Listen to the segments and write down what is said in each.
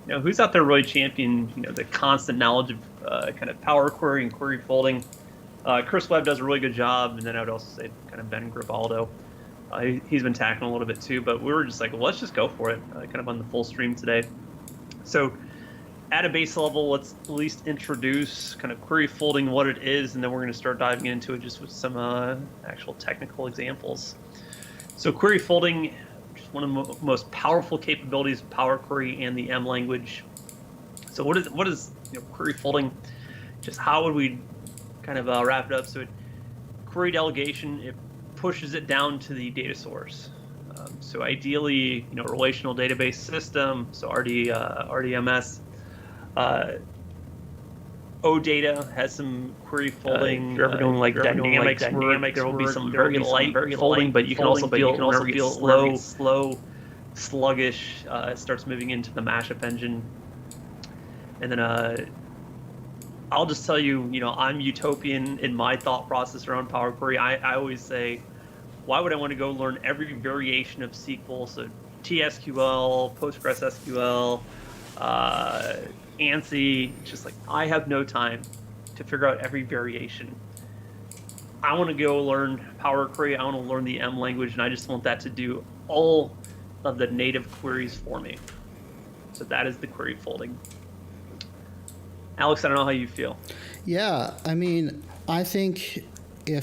who's out there really championing, the constant knowledge of kind of Power Query and query folding. Chris Webb does a really good job, and then I would also say kind of Ben Gribaldo. He's been tackling a little bit too, but we were just like, well, let's just go for it, kind of on the full stream today. So at a base level, let's at least introduce kind of query folding, what it is, and then we're going to start diving into it just with some actual technical examples. So query folding, which is one of the most powerful capabilities of Power Query and the M language. So what is query folding? Just how would we kind of wrap it up? So query delegation, it pushes it down to the data source. So ideally, relational database system, so RDMS. OData has some query folding. If you're ever doing like dynamics, there will be some very light folding, but you can also feel slow, sluggish. It starts moving into the mashup engine, and then I'll just tell you, I'm utopian in my thought process around Power Query. I always say, why would I want to go learn every variation of SQL? So TSQL, PostgreSQL, ANSI. It's just like, I have no time to figure out every variation. I want to go learn Power Query. I want to learn the M language, and I just want that to do all of the native queries for me. So that is the query folding. Alex, I don't know how you feel. Yeah, I mean, I think I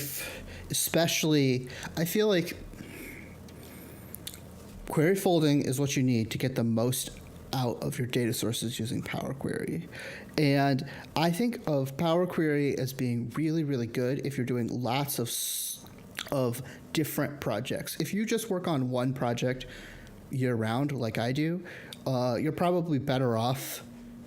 feel like query folding is what you need to get the most out of your data sources using Power Query. And I think of Power Query as being really, really good if you're doing lots of different projects. If you just work on one project year round, like I do, you're probably better off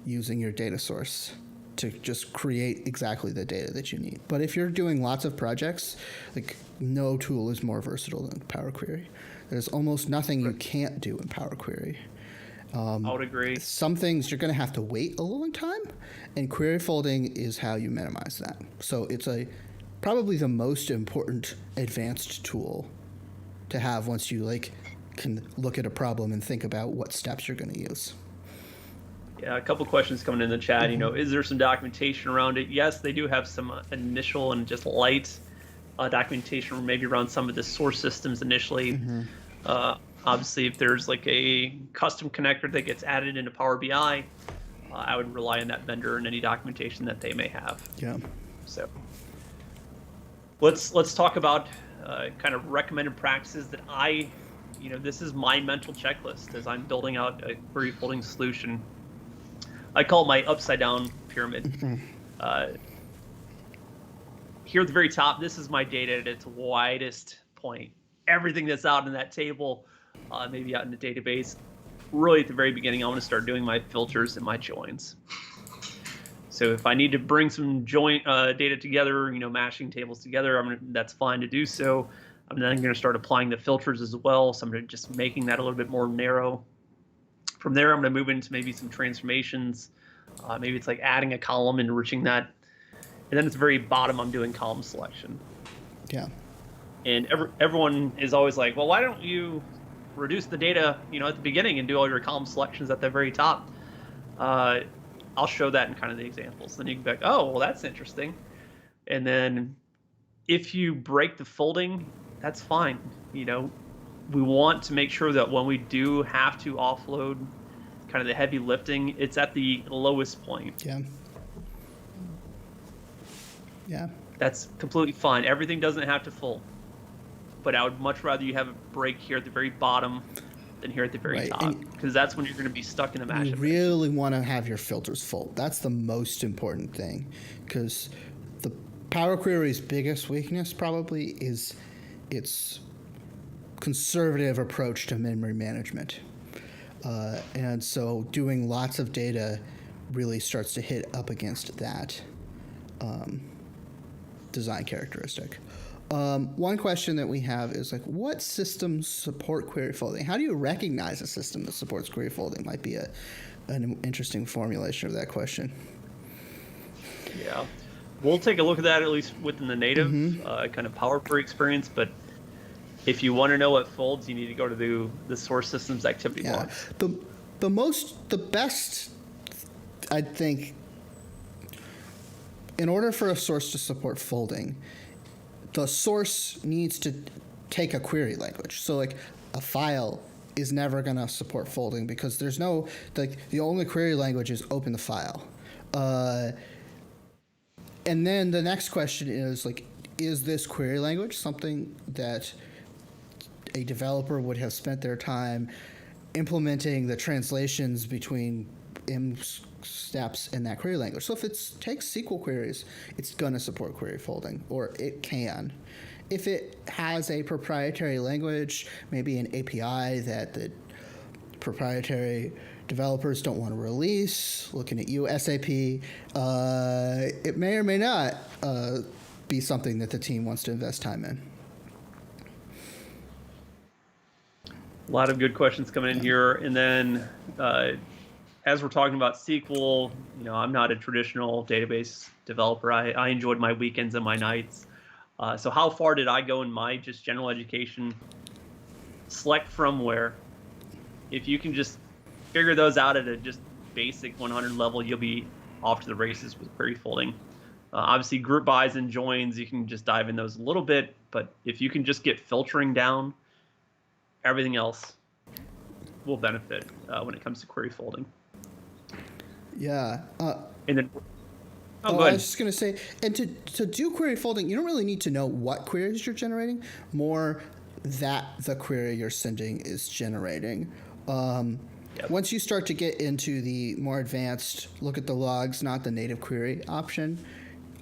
using your data source to just create exactly the data that you need. But if you're doing lots of projects, like, no tool is more versatile than Power Query. There's almost nothing you can't do in Power Query. I would agree. Some things you're going to have to wait a long time, and query folding is how you minimize that. So it's probably the most important advanced tool to have once you can look at a problem and think about what steps you're going to use. Yeah, a couple questions coming in the chat. Is there some documentation around it? Yes, they do have some initial and just light documentation, maybe around some of the source systems initially. Obviously, if there's like a custom connector that gets added into Power BI, I would rely on that vendor and any documentation that they may have. Yeah. So let's talk about kind of recommended practices that this is my mental checklist as I'm building out a query folding solution. I call it my upside down pyramid. Here at the very top, this is my data at its widest point. Everything that's out in that table, maybe out in the database. Really at the very beginning, I want to start doing my filters and my joins. So if I need to bring some joint data together, mashing tables together, that's fine to do so. I'm then going to start applying the filters as well. So I'm going to just making that a little bit more narrow. From there, I'm going to move into maybe some transformations. Maybe it's like adding a column, enriching that. And then at the very bottom, I'm doing column selection. Yeah. And everyone is always like, well, why don't you reduce the data, at the beginning and do all your column selections at the very top? I'll show that in kind of the examples. Then you can be like, oh, well, that's interesting. And then if you break the folding, that's fine. We want to make sure that when we do have to offload kind of the heavy lifting, it's at the lowest point. Yeah. Yeah. That's completely fine. Everything doesn't have to fold. But I would much rather you have a break here at the very bottom than here at the very top, because that's when you're going to be stuck in the mashup. You really want to have your filters full. That's the most important thing, because the Power Query's biggest weakness probably is its conservative approach to memory management. And so doing lots of data really starts to hit up against that design characteristic. One question that we have is what systems support query folding? How do you recognize a system that supports query folding? Might be an interesting formulation of that question. Yeah, we'll take a look at that at least within the native kind of Power Query experience. But if you want to know what folds, you need to go to the source systems activity log. the best, I think, in order for a source to support folding, the source needs to take a query language. So like a file is never going to support folding because there's no, like, the only query language is open the file. And then the next question is like, is this query language something that a developer would have spent their time implementing the translations between steps in that query language? So if it takes SQL queries, it's going to support query folding, or it can. If it has a proprietary language, maybe an API that the proprietary developers don't want to release, looking at you, SAP, it may or may not be something that the team wants to invest time in. A lot of good questions coming in here. And then as we're talking about SQL, I'm not a traditional database developer. I enjoyed my weekends and my nights. So how far did I go in my just general education? Select from where. If you can just figure those out at a just basic 100 level, you'll be off to the races with query folding. Obviously, group bys and joins, you can just dive in those a little bit. But if you can just get filtering down, everything else will benefit when it comes to query folding. Yeah. And then, I was just going to say, and to do query folding, you don't really need to know what queries you're generating, more that the query you're sending is generating. Yep. Once you start to get into the more advanced look at the logs, not the native query option,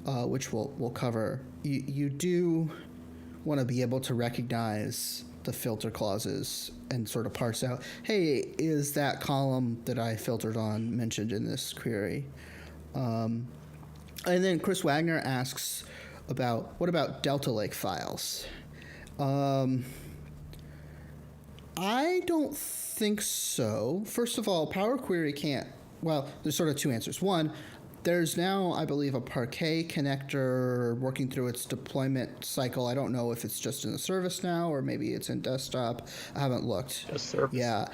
which we'll cover, you do want to be able to recognize the filter clauses and sort of parse out, hey, is that column that I filtered on mentioned in this query? And then Chris Wagner asks what about Delta Lake files? I don't think so. First of all, Power Query can't, well, there's sort of two answers. One, there's now, I believe, a Parquet connector working through its deployment cycle. I don't know if it's just in the service now or maybe it's in desktop. I haven't looked. Just service. Yeah.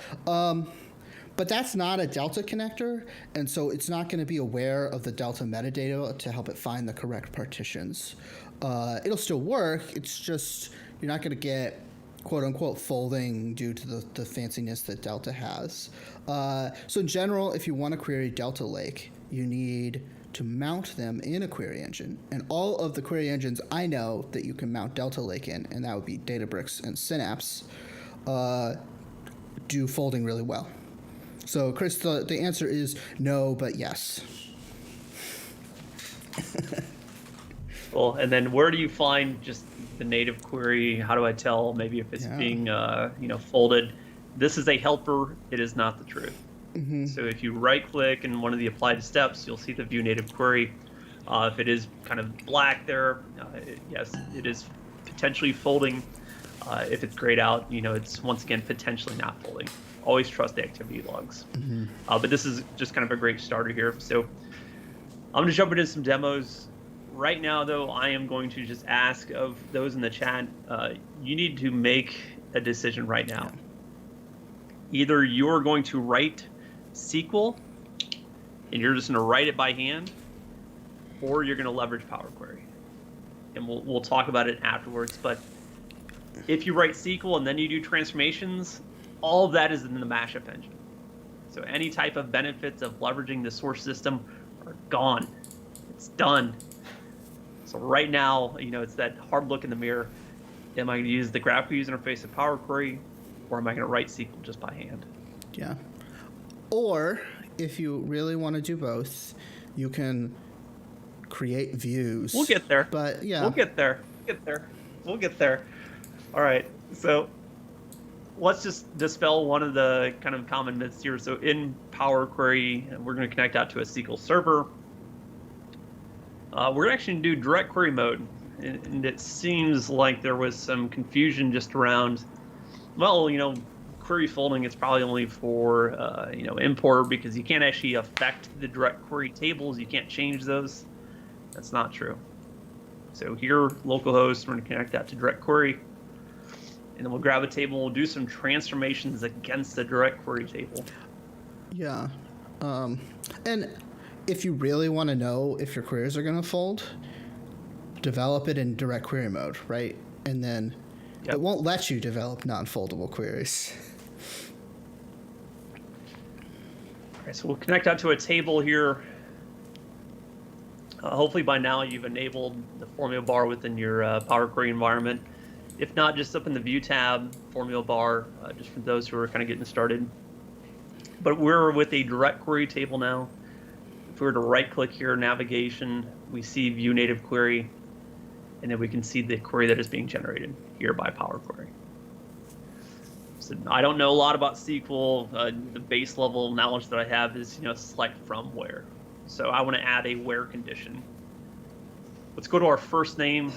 But that's not a Delta connector, and so it's not going to be aware of the Delta metadata to help it find the correct partitions. It'll still work. It's just you're not going to get quote-unquote folding due to the fanciness that Delta has. So in general, if you want to query Delta Lake, you need to mount them in a query engine. And all of the query engines I know that you can mount Delta Lake in, and that would be Databricks and Synapse, do folding really well. So, Chris, the answer is no, but yes. Cool. And then where do you find just the native query? How do I tell maybe if it's being folded? This is a helper. It is not the truth. Mm-hmm. So if you right-click in one of the applied steps, you'll see the view native query. If it is kind of black there, yes, it is potentially folding. If it's grayed out, it's once again potentially not folding. Always trust the activity logs. Mm-hmm. But this is just kind of a great starter here. So I'm going to jump into some demos. Right now, though, I am going to just ask of those in the chat, you need to make a decision right now. Either you're going to write SQL, and you're just going to write it by hand, or you're going to leverage Power Query. And we'll talk about it afterwards. But if you write SQL and then you do transformations, all of that is in the mashup engine. So any type of benefits of leveraging the source system are gone. It's done. So right now, it's that hard look in the mirror. Am I going to use the graphical user interface of Power Query, or am I going to write SQL just by hand? Yeah. Or if you really want to do both, you can create views. We'll get there. But yeah. We'll get there. We'll get there. All right. So let's just dispel one of the kind of common myths here. So in Power Query, we're going to connect out to a SQL server. We're actually going to do direct query mode. And it seems like there was some confusion just around, query folding is probably only for, import, because you can't actually affect the direct query tables. You can't change those. That's not true. So here, localhost, we're going to connect that to direct query. And then we'll grab a table and we'll do some transformations against the direct query table. Yeah. And if you really want to know if your queries are going to fold, develop it in direct query mode, right? And then Yep. it won't let you develop non-foldable queries. All right, so we'll connect out to a table here. Hopefully by now you've enabled the formula bar within your Power Query environment. If not, just up in the View tab, formula bar, just for those who are kind of getting started. But we're with a direct query table now. If we were to right-click here, navigation, we see View Native Query, and then we can see the query that is being generated here by Power Query. So I don't know a lot about SQL. The base level knowledge that I have is, select from where. So I want to add a where condition. Let's go to our first name.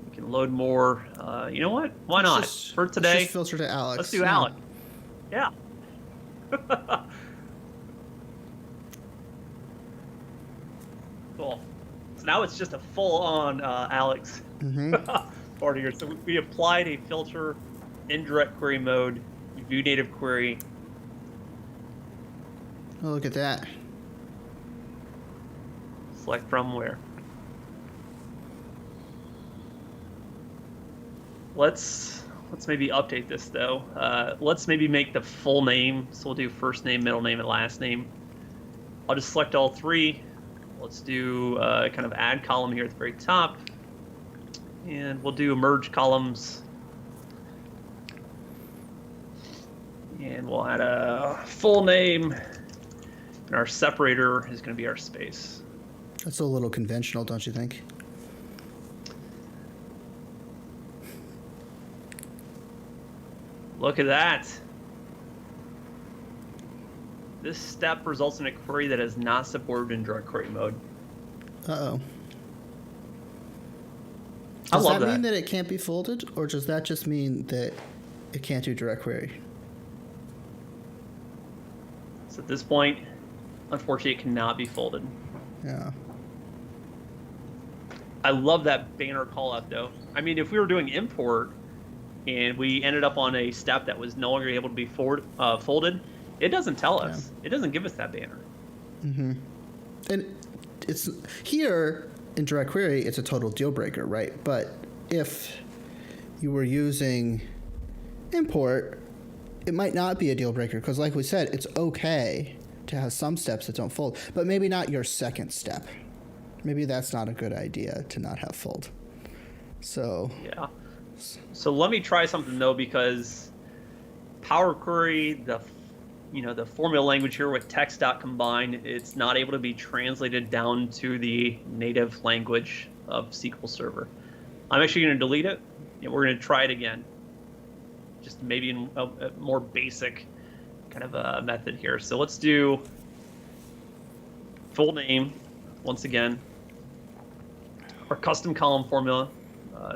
We can load more. You know what? Why not? For today, let's just filter to Alex. Let's do Alex. Yeah. Cool. So now it's just a full-on Alex part here. So we applied a filter in direct query mode, View Native Query. Oh, look at that. Select from where. Let's maybe update this though. Let's maybe make the full name. So we'll do first name, middle name, and last name. I'll just select all three. Let's do kind of add column here at the very top. And we'll do merge columns. And we'll add a full name. And our separator is going to be our space. That's a little conventional, don't you think? Look at that. This step results in a query that is not supported in direct query mode. Uh-oh. Does that mean that it can't be folded, or does that just mean that it can't do direct query? So at this point, unfortunately, it cannot be folded. Yeah. I love that banner call out, though. I mean, if we were doing import and we ended up on a step that was no longer able to be folded, it doesn't tell us. Yeah. It doesn't give us that banner. Mm-hmm. And it's here in direct query, it's a total deal breaker, right? But if you were using import, it might not be a deal breaker because, like we said, it's okay to have some steps that don't fold, but maybe not your second step. Maybe that's not a good idea to not have fold. So yeah. So let me try something though, because Power Query, the formula language here with text.combine, it's not able to be translated down to the native language of SQL Server. I'm actually going to delete it, and we're going to try it again. Just maybe in a more basic kind of a method here. So let's do full name once again. Our custom column formula.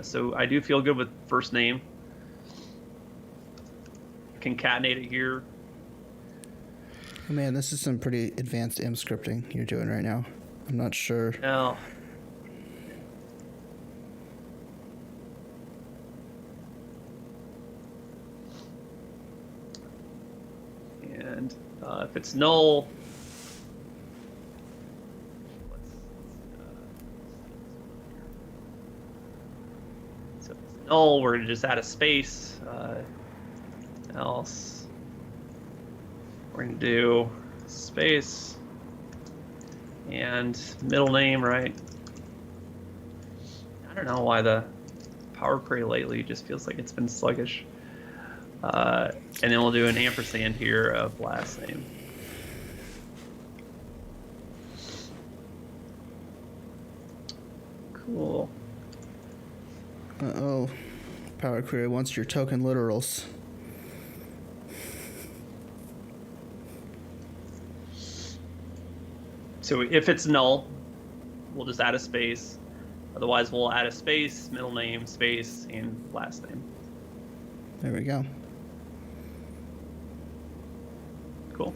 So I do feel good with first name. Concatenate it here. Oh man, this is some pretty advanced M scripting you're doing right now. I'm not sure. No. And if it's null, so if it's null, we're going to just add a space. Else, we're going to do space and middle name, right? I don't know why the Power Query lately just feels like it's been sluggish. And then we'll do an ampersand here of last name. Cool. Uh-oh. Power Query wants your token literals. So if it's null, we'll just add a space. Otherwise, we'll add a space, middle name, space, and last name. There we go. Cool.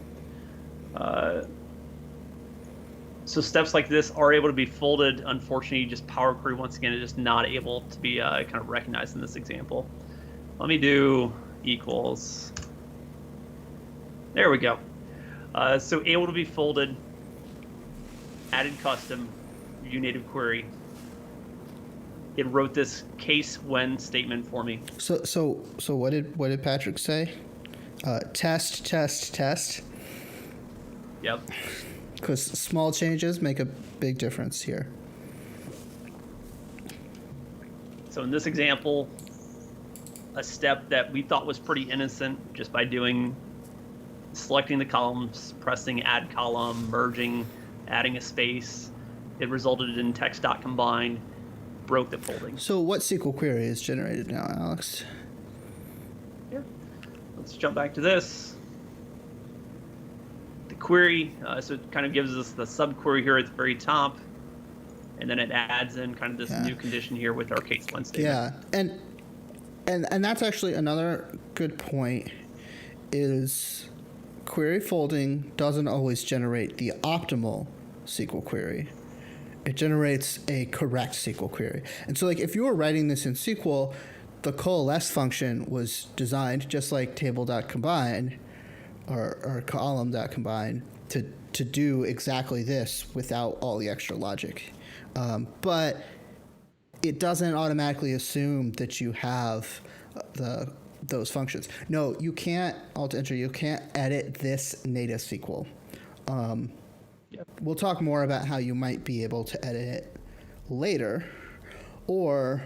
So steps like this are able to be folded. Unfortunately, just Power Query, once again, is just not able to be kind of recognized in this example. Let me do equals. There we go. So able to be folded, added custom, view native query. It wrote this case when statement for me. So what did Patrick say? Test, test, test. Yep. Because small changes make a big difference here. So in this example, a step that we thought was pretty innocent, just by selecting the columns, pressing add column, merging, adding a space, it resulted in text.combine, broke the folding. So what SQL query is generated now, Alex? Yeah. Let's jump back to this. The query, so it kind of gives us the subquery here at the very top, and then it adds in kind of this new condition here with our case when statement. Yeah, and that's actually another good point. Is query folding doesn't always generate the optimal SQL query. It generates a correct SQL query. And so, like, if you were writing this in SQL, the coalesce function was designed just like table.combine or column.combine to do exactly this without all the extra logic. But it doesn't automatically assume that you have those functions. No, you can't Alt-Enter. You can't edit this native SQL. Yep. We'll talk more about how you might be able to edit it later, or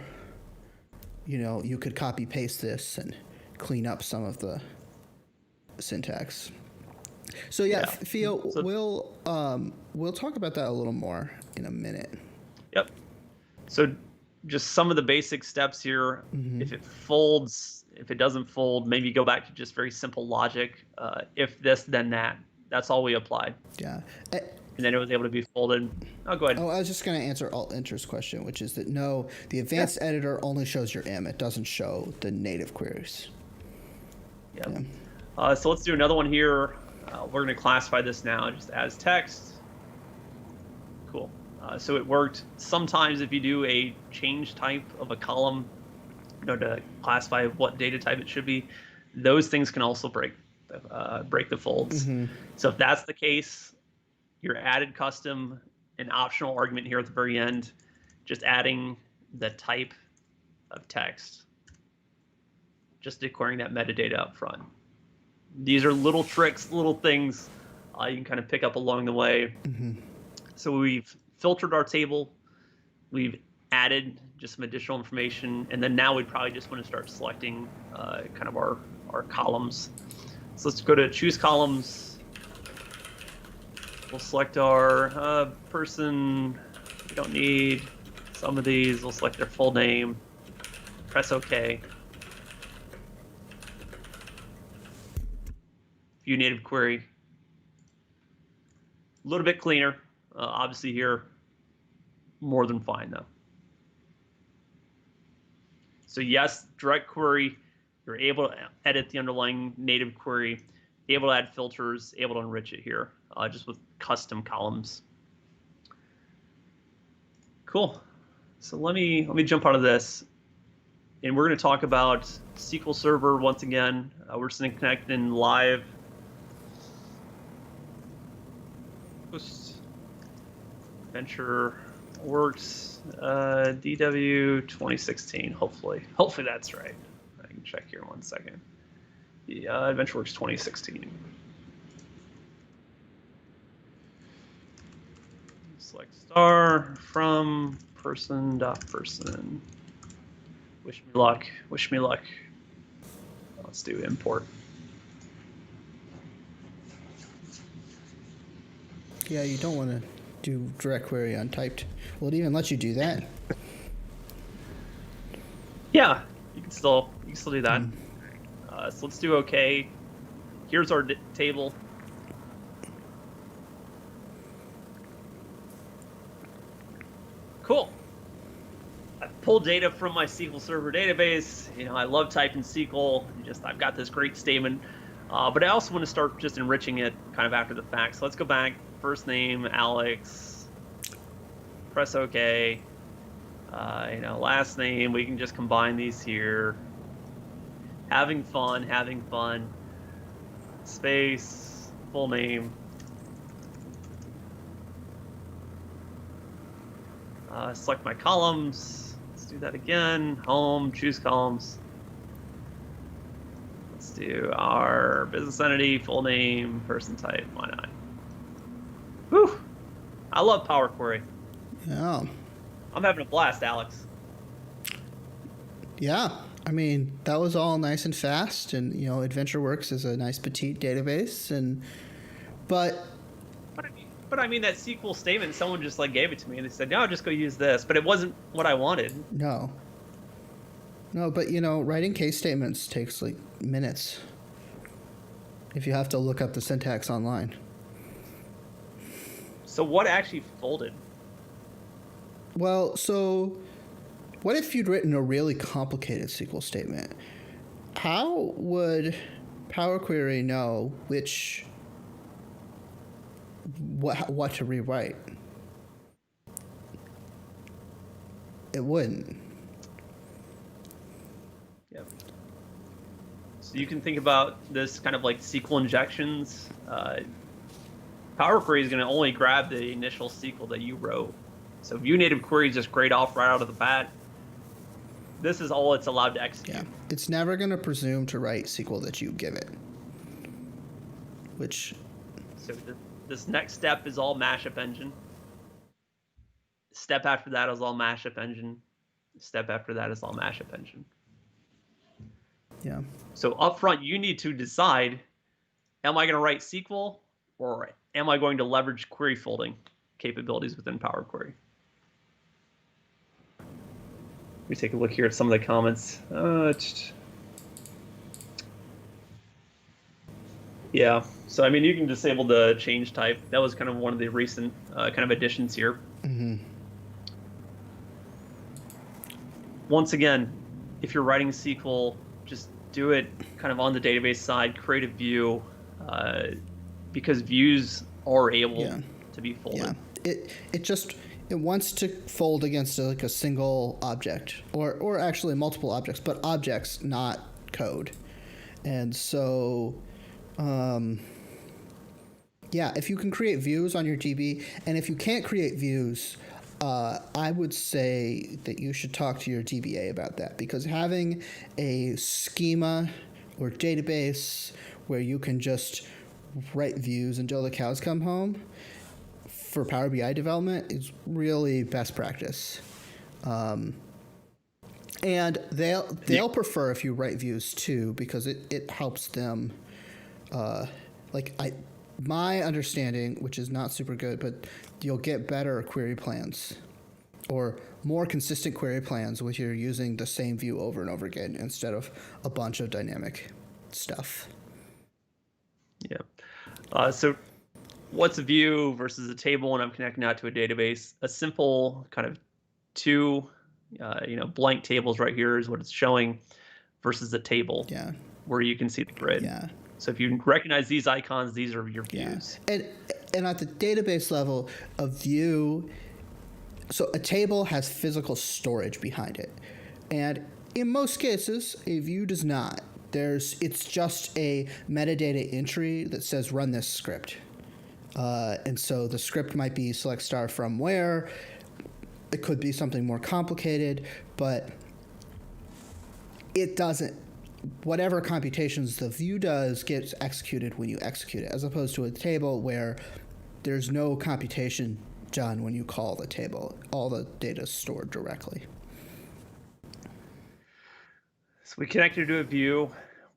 you could copy paste this and clean up some of the syntax. So Theo, we'll talk about that a little more in a minute. Yep. So just some of the basic steps here. Mm-hmm. If it folds, if it doesn't fold, maybe go back to just very simple logic. If this, then that. That's all we applied. Yeah. And then it was able to be folded. Oh, go ahead. Oh, I was just going to answer Alt-Enter's question, which is that no, the advanced editor only shows your IM. It doesn't show the native queries. Yep. Yeah. So let's do another one here. We're going to classify this now just as text. Cool. So it worked. Sometimes if you do a change type of a column, to classify what data type it should be, those things can also break the folds. Mm-hmm. So if that's the case, your added custom, an optional argument here at the very end, just adding the type of text, just declaring that metadata up front. These are little tricks, little things you can kind of pick up along the way. Mm-hmm. So we've filtered our table, we've added just some additional information, and then now we probably just want to start selecting kind of our columns. So let's go to choose columns. We'll select our person. We don't need some of these. We'll select their full name. Press OK. View native query. A little bit cleaner. Obviously here, more than fine though. So yes, direct query, you're able to edit the underlying native query, able to add filters, able to enrich it here, just with custom columns. Cool. So let me jump out of this, and we're going to talk about SQL Server once again. We're just going to connect in live. Venture works DW 2016. Hopefully that's right. I can check here 1 second. Yeah, AdventureWorks 2016. Select star from person.person. Wish me luck. Wish me luck. Let's do import. Yeah, you don't want to do direct query untyped. Will it even let you do that? Yeah, you can still do that. So let's do OK. Here's our table. Cool. I pulled data from my SQL Server database. I love typing SQL. I've got this great statement, but I also want to start just enriching it kind of after the fact. So let's go back. First name Alex. Press OK. Last name. We can just combine these here. Having fun. space, full name. Select my columns. Let's do that again. Home, choose columns. Let's do our business entity, full name, person type. Why not? Whew. I love Power Query. Yeah. I'm having a blast, Alex. Yeah. I mean, that was all nice and fast, and AdventureWorks is a nice petite database, but But I mean that SQL statement, someone just like gave it to me and they said, no, just go use this. But it wasn't what I wanted. no. No, but writing case statements takes like minutes if you have to look up the syntax online. So what actually folded? Well, so what if you'd written a really complicated SQL statement? How would Power Query know what to rewrite? It wouldn't. Yeah. So you can think about this kind of like SQL injections. Power Query is going to only grab the initial SQL that you wrote. So Vue native queries just grayed off right out of the bat. This is all it's allowed to execute. Yeah. It's never going to presume to write SQL that you give it. So this next step is all mashup engine. Step after that is all mashup engine. Step after that is all mashup engine. Yeah. So up front, you need to decide, am I going to write SQL or am I going to leverage query folding capabilities within Power Query? Let me take a look here at some of the comments. Yeah, so I mean, you can disable the change type. That was kind of one of the recent kind of additions here. Mm-hmm. Once again, if you're writing SQL, just do it kind of on the database side, create a view, because views are able to be folded. Yeah, it wants to fold against a single object, or actually multiple objects, but objects, not code. And so, if you can create views on your DB, and if you can't create views, I would say that you should talk to your DBA about that, because having a schema or database where you can just write views until the cows come home for Power BI development is really best practice. And they'll prefer if you write views too, because it helps them. My understanding, which is not super good, but you'll get better query plans or more consistent query plans with you're using the same view over and over again instead of a bunch of dynamic stuff. Yeah. So what's a view versus a table when I'm connecting out to a database? A simple kind of two, blank tables right here is what it's showing versus a table where you can see the grid. Yeah. So if you recognize these icons, these are your views. Yeah. And at the database level, a view, so a table has physical storage behind it. And in most cases, a view does not. It's just a metadata entry that says run this script. And so the script might be select star from where. It could be something more complicated, but it doesn't. Whatever computations the view does gets executed when you execute it, as opposed to a table where there's no computation done when you call the table. All the data is stored directly. So we connected to a view.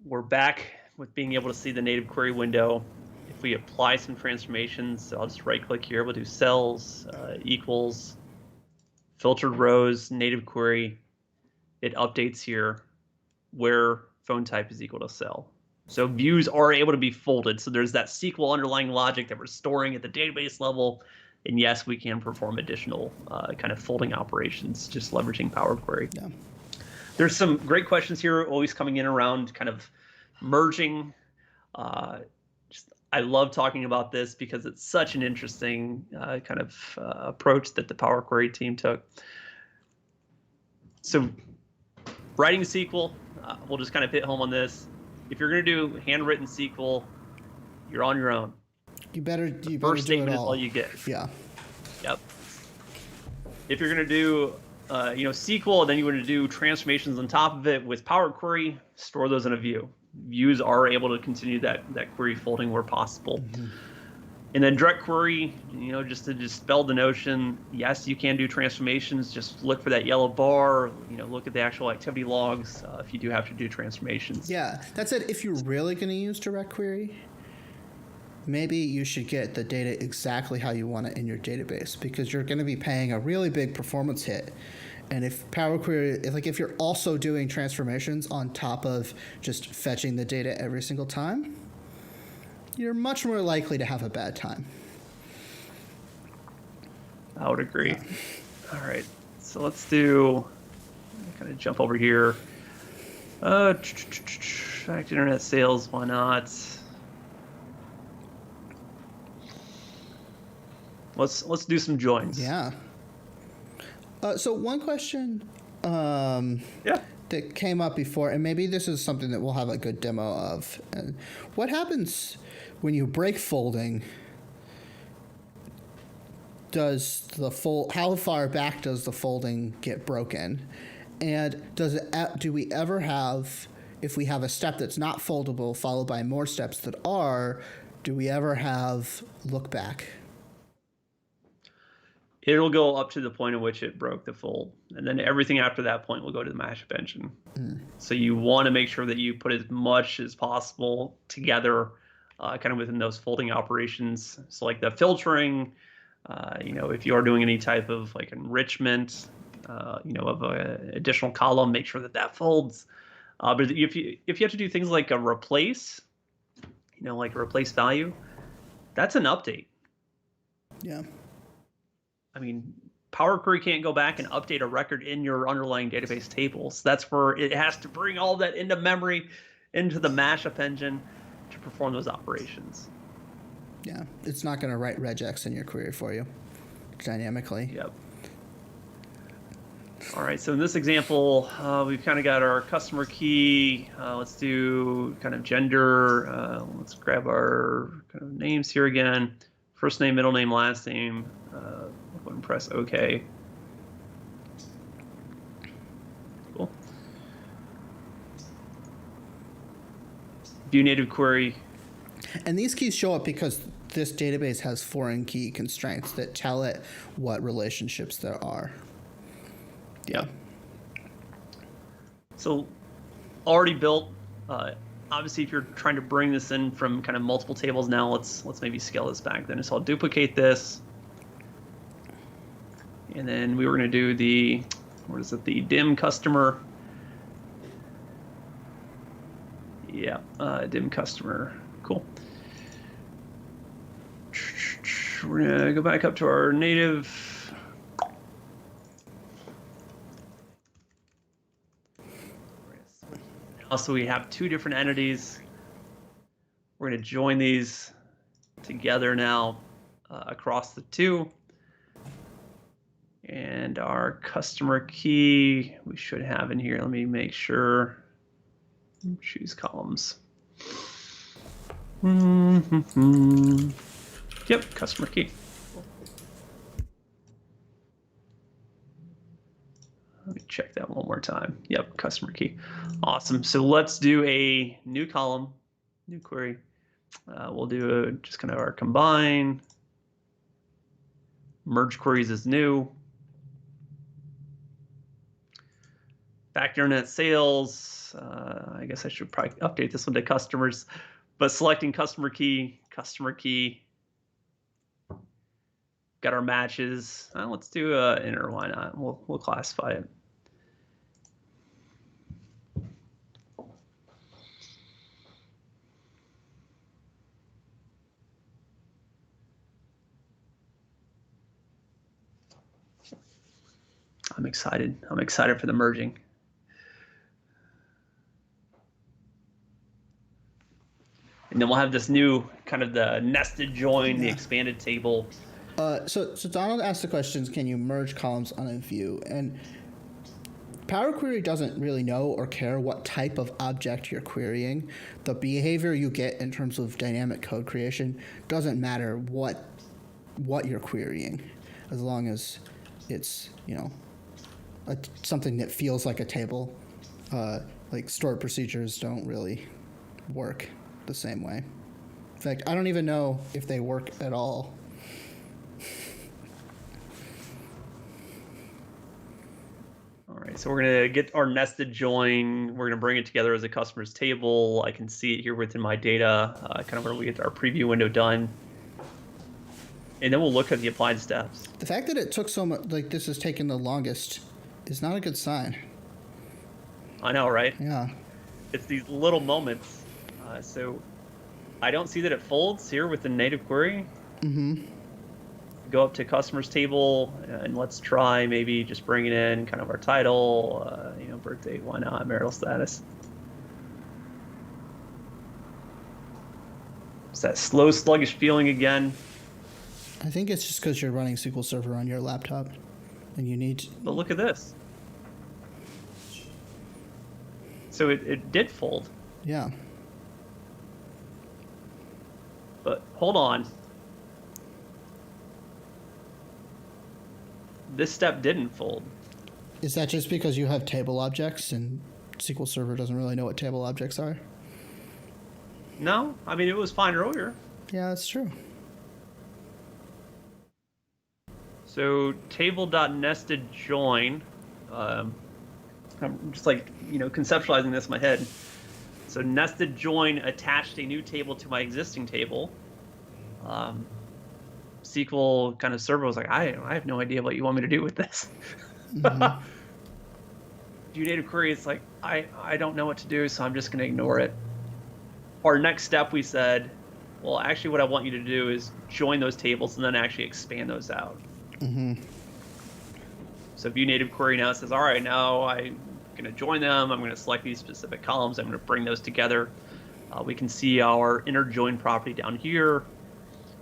We're back with being able to see the native query window. If we apply some transformations, so I'll just right click here. We'll do cells, equals, filtered rows, native query. It updates here where phone type is equal to cell. So views are able to be folded. So there's that SQL underlying logic that we're storing at the database level. And yes, we can perform additional kind of folding operations, just leveraging Power Query. Yeah. There's some great questions here always coming in around kind of merging. I love talking about this because it's such an interesting kind of approach that the Power Query team took. So writing SQL, we'll just kind of hit home on this. If you're going to do handwritten SQL, you're on your own. You better do First it statement is all. all you get. Yeah. Yep. If you're going to do, SQL, then you want to do transformations on top of it with Power Query, store those in a view. Views are able to continue that query folding where possible. And then direct query, just to dispel the notion, yes, you can do transformations. Just look for that yellow bar, look at the actual activity logs if you do have to do transformations. Yeah. That said, if you're really going to use direct query, maybe you should get the data exactly how you want it in your database, because you're going to be paying a really big performance hit. And if Power Query, if you're also doing transformations on top of just fetching the data every single time, you're much more likely to have a bad time. I would agree. Yeah. All right. So let's kind of jump over here. Fact internet sales, why not? Let's do some joins. Yeah. So one question that came up before, and maybe this is something that we'll have a good demo of. What happens when you break folding? How far back does the folding get broken? And do we ever have, if we have a step that's not foldable followed by more steps that are, do we ever have look back? It'll go up to the point at which it broke the fold, and then everything after that point will go to the mashup engine. So you want to make sure that you put as much as possible together, kind of within those folding operations. So like the filtering, if you are doing any type of like enrichment, of an additional column, make sure that folds. But if you have to do things like a replace, like a replace value, that's an update. Yeah. I mean, Power Query can't go back and update a record in your underlying database tables. That's where it has to bring all that into memory, into the mashup engine to perform those operations. Yeah, it's not going to write regex in your query for you dynamically. Yep. All right, so in this example, we've kind of got our customer key. Let's do kind of gender. Let's grab our kind of names here again. First name, middle name, last name. Go and press OK. Cool. View native query. And these keys show up because this database has foreign key constraints that tell it what relationships there are. Yeah. So already built. Obviously, if you're trying to bring this in from kind of multiple tables now, let's maybe scale this back then. So I'll duplicate this. And then we were going to do the dim customer. Yeah, dim customer. Cool. We're going to go back up to our native. Also, we have two different entities. We're going to join these together now across the two. And our customer key we should have in here. Let me make sure. Choose columns. Yep, customer key. Let me check that one more time. Yep, customer key. Awesome. So let's do a new column, new query. We'll do just kind of our combine. Merge queries is new. Factor internet sales. I guess I should probably update this one to customers, but selecting customer key. Got our matches. Let's do inner. Why not? We'll classify it. I'm excited. I'm excited for the merging. And then we'll have this new kind of the nested join, the expanded table. So Donald asked the questions, can you merge columns on a view? And Power Query doesn't really know or care what type of object you're querying. The behavior you get in terms of dynamic code creation doesn't matter what you're querying, as long as it's, something that feels like a table. Like stored procedures don't really work the same way. In fact, I don't even know if they work at all. All right, so we're going to get our nested join. We're going to bring it together as a customer's table. I can see it here within my data, kind of where we get our preview window done. And then we'll look at the applied steps. The fact that it took so much, like this has taken the longest, is not a good sign. I know, right? Yeah. It's these little moments. So I don't see that it folds here with the native query. Mm-hmm. Go up to customers table and let's try maybe just bringing in kind of our title, birthday, why not, marital status. It's that slow, sluggish feeling again. I think it's just because you're running SQL Server on your laptop, and you need. But look at this. So it did fold. Yeah. But hold on. This step didn't fold. Is that just because you have table objects and SQL Server doesn't really know what table objects are? No, I mean, it was fine earlier. Yeah, that's true. So table.nested join, I'm just conceptualizing this in my head. So nested join attached a new table to my existing table. SQL kind of server was like, I have no idea what you want me to do with this. Mm-hmm. Do native query, it's like, I don't know what to do, so I'm just going to ignore it. Our next step, we said, well, actually what I want you to do is join those tables and then actually expand those out. Mm-hmm. So view native query now says, all right, now I'm going to join them. I'm going to select these specific columns. I'm going to bring those together. We can see our inner join property down here.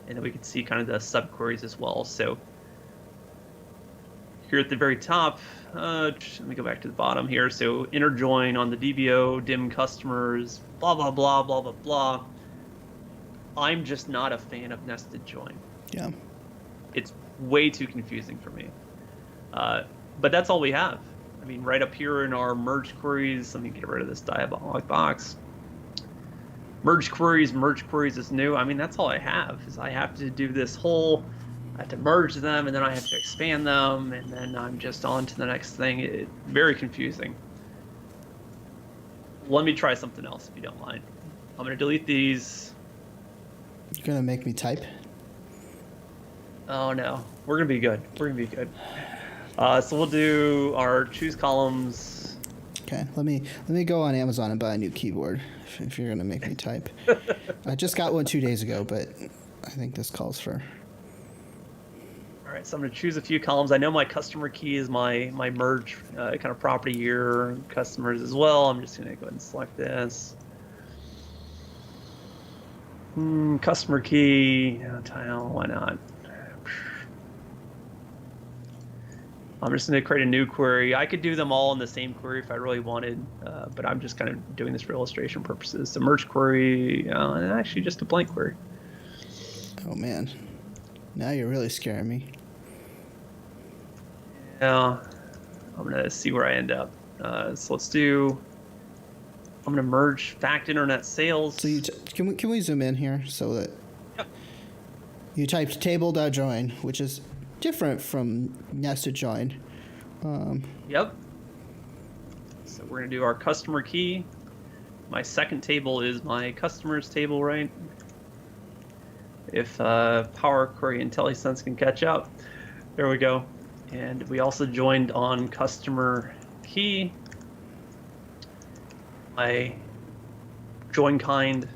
And then we can see kind of the subqueries as well. So here at the very top, let me go back to the bottom here. So inner join on the DBO, dim customers, blah, blah, blah, blah, blah, blah. I'm just not a fan of nested join. Yeah. It's way too confusing for me. But that's all we have. I mean, right up here in our merge queries, let me get rid of this dialog box. Merge queries is new. I mean, that's all I have, is I have to do this whole, I have to merge them, and then I have to expand them, and then I'm just on to the next thing. It's very confusing. Let me try something else, if you don't mind. I'm going to delete these. You're going to make me type? Oh, no. We're going to be good. We're going to be good. So we'll do our choose columns. Okay, let me go on Amazon and buy a new keyboard if you're going to make me type. I just got one 2 days ago, but I think this calls for... All right, so I'm going to choose a few columns. I know my customer key is my merge kind of property here, customers as well. I'm just going to go ahead and select this. Customer key, tile, why not? I'm just going to create a new query. I could do them all in the same query if I really wanted, but I'm just kind of doing this for illustration purposes. So merge query, and actually just a blank query. Oh, man. Now you're really scaring me. Yeah, I'm going to see where I end up. So let's do, I'm going to merge fact internet sales. So can we zoom in here so that... Yep. You typed table.join, which is different from nested join. Yep. So we're going to do our customer key. My second table is my customers table, right? If Power Query IntelliSense can catch up. There we go. And we also joined on customer key. My join kind.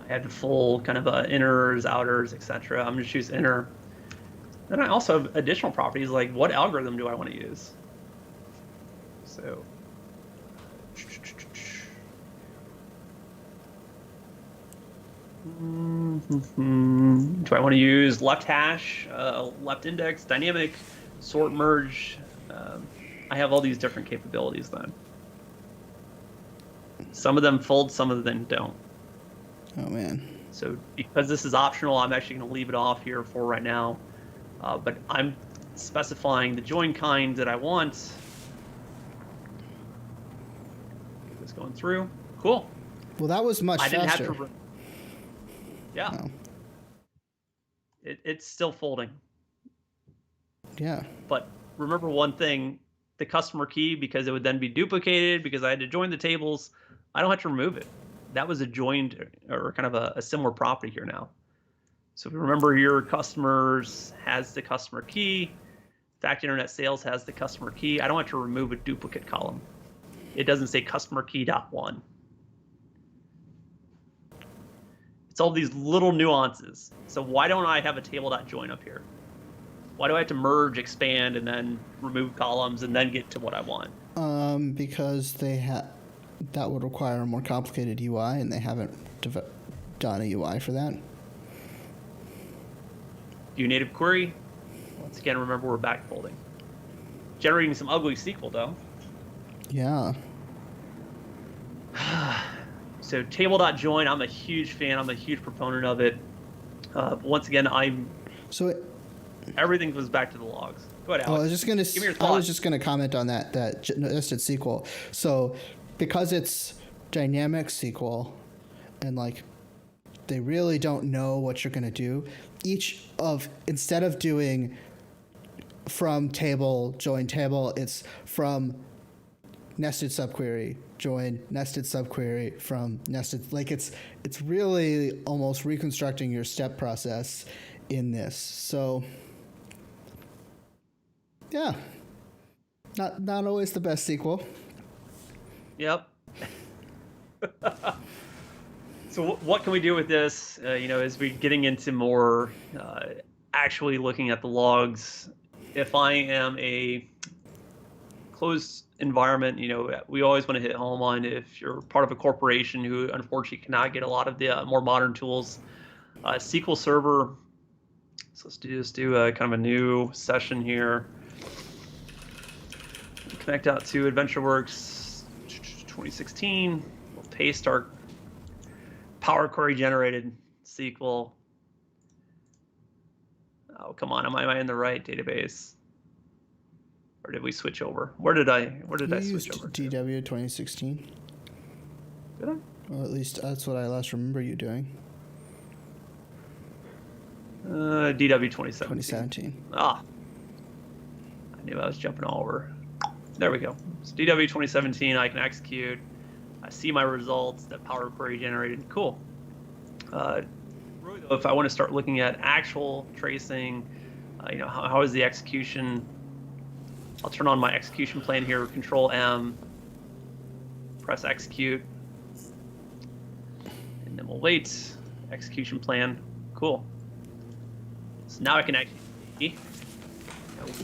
I had full kind of inners, outers, etc. I'm going to choose inner. Then I also have additional properties like what algorithm do I want to use? So Do I want to use left hash, left index, dynamic, sort merge? I have all these different capabilities then. Some of them fold, some of them don't. Oh man. So because this is optional, I'm actually going to leave it off here for right now. But I'm specifying the join kind that I want. Get this going through. Cool. Well, that was much faster. I didn't have to. Yeah. No. It's still folding. Yeah. But remember one thing, the customer key, because it would then be duplicated because I had to join the tables, I don't have to remove it. That was a joined or kind of a similar property here now. So if you remember here, customers has the customer key, Fact Internet Sales has the customer key. I don't have to remove a duplicate column. It doesn't say customer key .1. It's all these little nuances. So why don't I have a table.join up here? Why do I have to merge, expand, and then remove columns and then get to what I want? Because that would require a more complicated UI, and they haven't done a UI for that. View native query. Once again, remember we're backfolding. Generating some ugly SQL though. Yeah. So table.join, I'm a huge fan. I'm a huge proponent of it. Once again, everything goes back to the logs. Go ahead, Alex. I was just gonna comment on that nested SQL. So because it's dynamic SQL, and like they really don't know what you're gonna do, instead of doing from table join table, it's from nested subquery join nested subquery from nested. Like it's really almost reconstructing your step process in this. So yeah, not always the best SQL. Yep. So what can we do with this? As we're getting into more actually looking at the logs, if I am a closed environment, we always want to hit home on if you're part of a corporation who unfortunately cannot get a lot of the more modern tools. SQL Server. So let's just do kind of a new session here. Connect out to AdventureWorks 2016. We'll paste our Power Query generated SQL. Oh, come on. Am I in the right database? Or did we switch over? Where did I switch over to? DW 2016. Did I? Well, at least that's what I last remember you doing. DW 2017. 2017. Ah. I knew I was jumping all over. There we go. So DW 2017, I can execute. I see my results that Power Query generated. Cool. Really though, if I want to start looking at actual tracing, how is the execution? I'll turn on my execution plan here. Control M. Press execute. And then we'll wait. Execution plan. Cool. So now I can actually see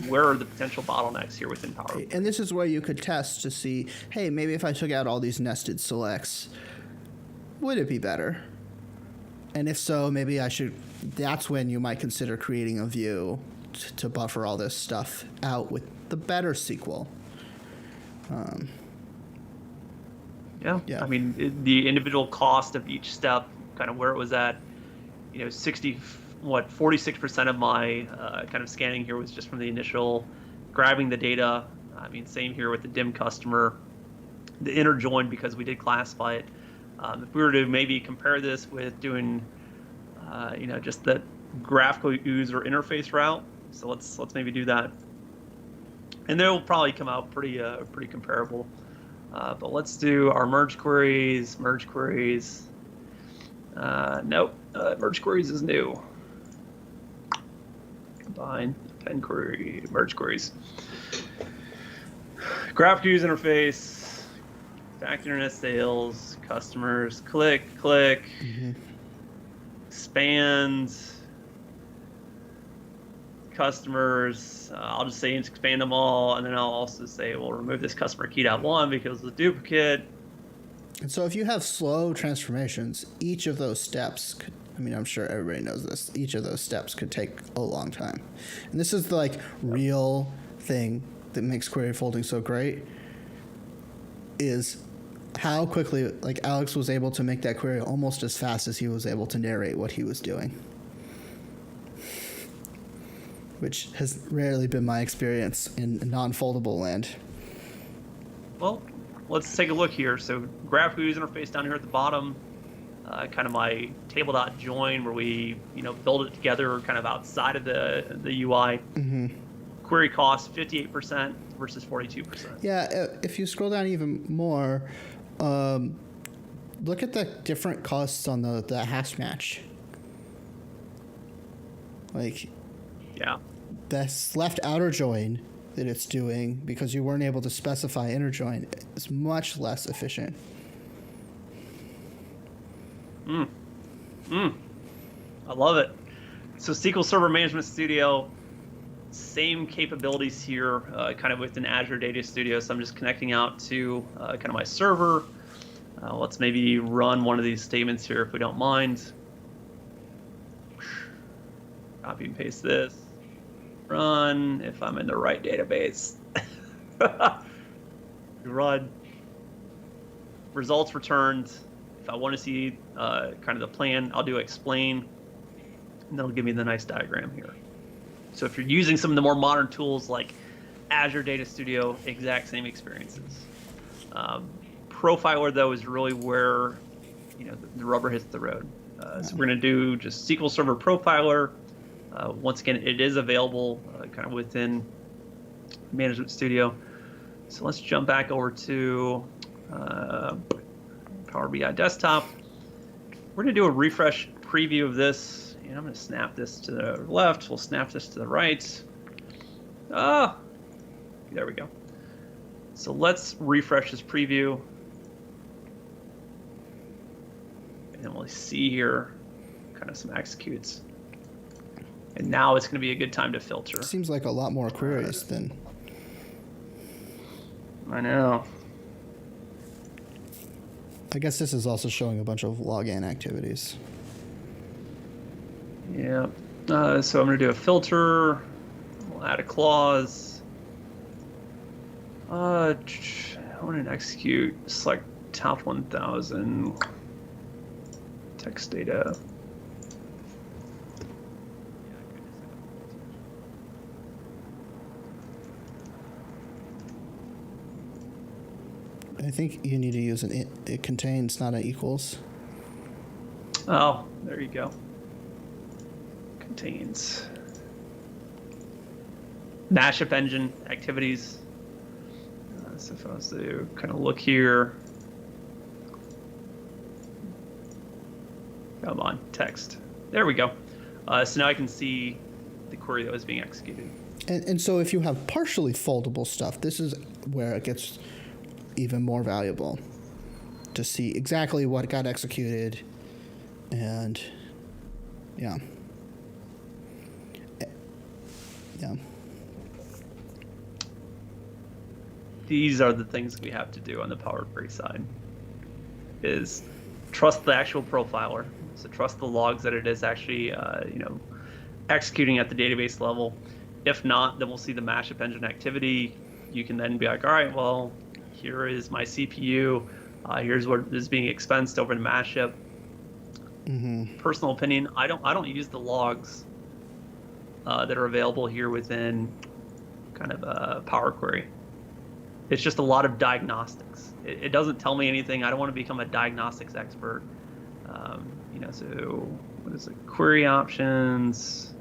where are the potential bottlenecks here within Power Query. And this is where you could test to see, hey, maybe if I took out all these nested selects, would it be better? And if so, maybe that's when you might consider creating a view to buffer all this stuff out with the better SQL. Yeah. I mean, the individual cost of each step, kind of where it was at, 46% of my kind of scanning here was just from the initial grabbing the data. I mean, same here with the DIM customer, the inner join, because we did classify it. If we were to maybe compare this with doing, just the graphical user interface route, so let's maybe do that, and they'll probably come out pretty comparable. But let's do our merge queries. Nope, merge queries is new. Combine, append query, merge queries. Graphical user interface, Fact Internet Sales, customers, click, expand, customers. I'll just say expand them all, and then I'll also say we'll remove this customer key.1 because it's a duplicate. And so if you have slow transformations, each of those steps could, I mean, I'm sure everybody knows this, each of those steps could take a long time. And this is the like real thing that makes query folding so great, is how quickly like Alex was able to make that query almost as fast as he was able to narrate what he was doing, which has rarely been my experience in non-foldable land. Well, let's take a look here. So graphical user interface down here at the bottom, kind of my table.join where we build it together kind of outside of the UI. Mm-hmm. Query cost 58% versus 42%. Yeah, if you scroll down even more, look at the different costs on the hash match. Like, yeah, this left outer join that it's doing because you weren't able to specify inner join is much less efficient. I love it. So SQL Server Management Studio, same capabilities here, kind of within Azure Data Studio. So I'm just connecting out to kind of my server. Let's maybe run one of these statements here if we don't mind. Copy and paste this. Run if I'm in the right database. Run. Results returned. If I want to see kind of the plan, I'll do explain, and that'll give me the nice diagram here. So if you're using some of the more modern tools like Azure Data Studio, exact same experiences. Profiler, though, is really where the rubber hits the road. So we're going to do just SQL Server Profiler. Once again, it is available kind of within Management Studio. So let's jump back over to Power BI Desktop. We're going to do a refresh preview of this. And I'm going to snap this to the left. We'll snap this to the right. Ah, there we go. So let's refresh this preview. And then we'll see here kind of some executes. And now it's going to be a good time to filter. Seems like a lot more queries than... I know. I guess this is also showing a bunch of login activities. Yeah. So I'm going to do a filter. We'll add a clause. I want to execute. Select top 1000. Text data. I think you need to use an it contains, not an equals. Oh, there you go. Contains. Mashup engine activities. So if I was to kind of look here. Come on, text. There we go. So now I can see the query that was being executed. And so if you have partially foldable stuff, this is where it gets even more valuable to see exactly what got executed. And yeah. These are the things we have to do on the Power Query side, is trust the actual profiler. So trust the logs that it is actually executing at the database level. If not, then we'll see the mashup engine activity. You can then be like, all right, well, here is my CPU. Here's what is being expensed over the mashup. Mm-hmm. Personal opinion, I don't use the logs that are available here within kind of Power Query. It's just a lot of diagnostics. It doesn't tell me anything. I don't want to become a diagnostics expert. So what is it? Query options,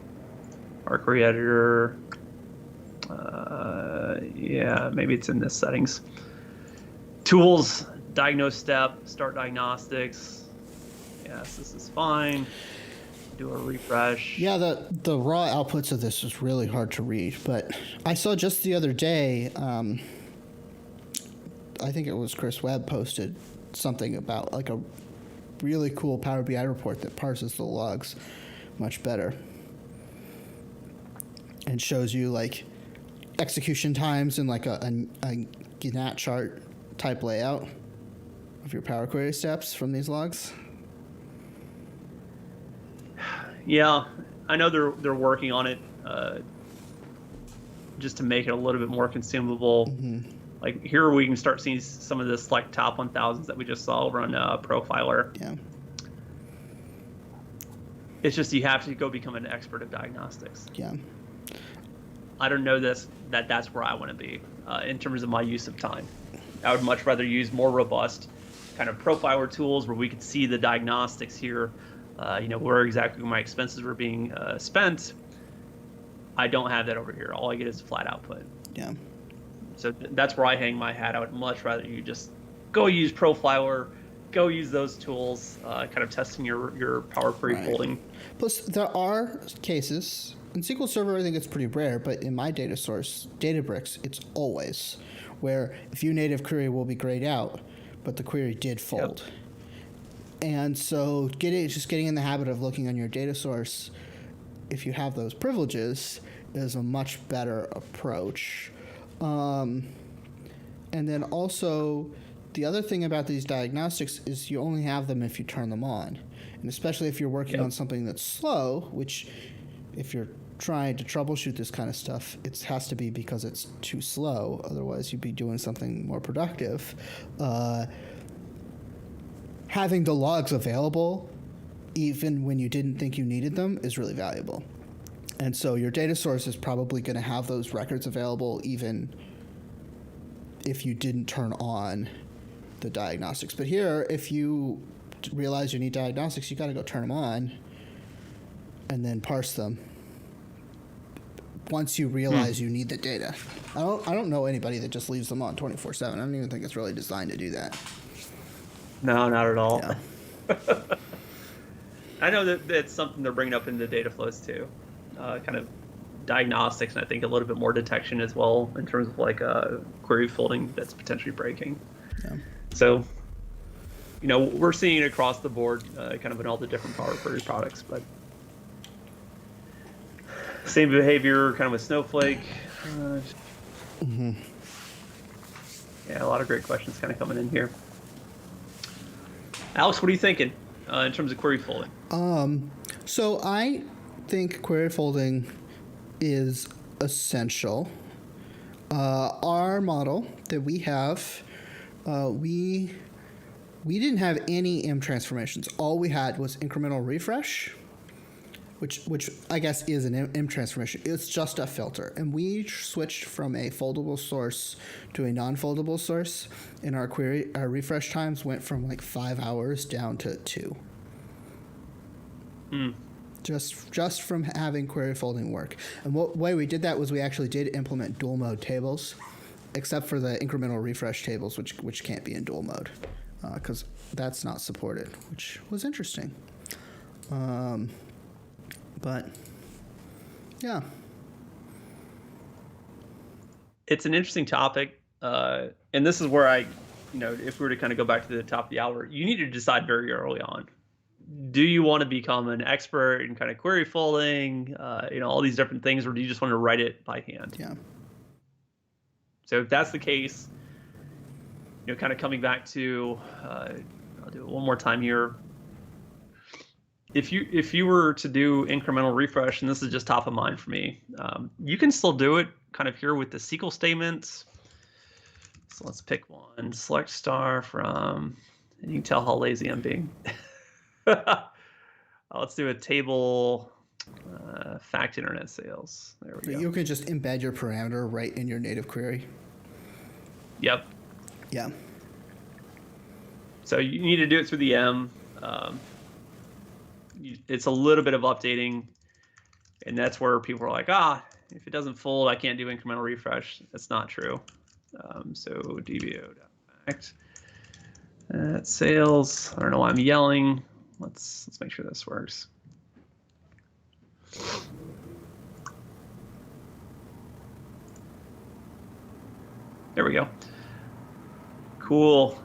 Power Query editor. Yeah, maybe it's in this settings. Tools, diagnose step, start diagnostics. Yes, this is fine. Do a refresh. Yeah, the raw outputs of this is really hard to read, but I saw just the other day, I think it was Chris Webb posted something about like a really cool Power BI report that parses the logs much better and shows you like execution times in like a Gantt chart type layout of your Power Query steps from these logs? Yeah, I know they're working on it just to make it a little bit more consumable. Like here we can start seeing some of this like top 1000s that we just saw over on Profiler. Yeah. It's just you have to go become an expert of diagnostics. Yeah. I don't know that's where I want to be in terms of my use of time. I would much rather use more robust kind of profiler tools where we could see the diagnostics here, where exactly my expenses were being spent. I don't have that over here. All I get is flat output. Yeah. So that's where I hang my hat. I would much rather you just go use Profiler, go use those tools, kind of testing your Power Query folding. Plus, there are cases, in SQL Server I think it's pretty rare, but in my data source, Databricks, it's always, where view native query will be grayed out, but the query did fold. Yep. And so getting in the habit of looking on your data source, if you have those privileges, is a much better approach. And then also, the other thing about these diagnostics is you only have them if you turn them on. And especially if you're working on something that's slow, which if you're trying to troubleshoot this kind of stuff, it has to be because it's too slow. Otherwise, you'd be doing something more productive. Having the logs available, even when you didn't think you needed them, is really valuable. And so your data source is probably going to have those records available even if you didn't turn on the diagnostics. But here, if you realize you need diagnostics, you got to go turn them on and then parse them once you realize you need the data. I don't know anybody that just leaves them on 24/7. I don't even think it's really designed to do that. No, not at all. Yeah. I know that that's something they're bringing up in the data flows too, kind of diagnostics, and I think a little bit more detection as well in terms of like query folding that's potentially breaking. Yeah. So, we're seeing it across the board, kind of in all the different Power Query products, but same behavior kind of with Snowflake. Yeah, a lot of great questions kind of coming in here. Alex, what are you thinking in terms of query folding? So I think query folding is essential. Our model that we have, we didn't have any M transformations. All we had was incremental refresh, which I guess is an M transformation. It's just a filter. And we switched from a foldable source to a non-foldable source. And our refresh times went from like 5 hours down to 2. Just from having query folding work. And what way we did that was we actually did implement dual mode tables, except for the incremental refresh tables, which can't be in dual mode, because that's not supported, which was interesting. But yeah, it's an interesting topic, and this is where if we were to kind of go back to the top of the hour, you need to decide very early on. Do you want to become an expert in kind of query folding, all these different things, or do you just want to write it by hand? Yeah. So if that's the case, kind of coming back to, I'll do it one more time here. If you were to do incremental refresh, and this is just top of mind for me, you can still do it kind of here with the SQL statements. So let's pick one, select star from, and you can tell how lazy I'm being. Let's do a table, fact internet sales. There we go. You can just embed your parameter right in your native query. Yep. Yeah. So you need to do it through the M. It's a little bit of updating, and that's where people are like, if it doesn't fold, I can't do incremental refresh. That's not true. So dbo.fact sales. I don't know why I'm yelling. Let's make sure this works. There we go. Cool.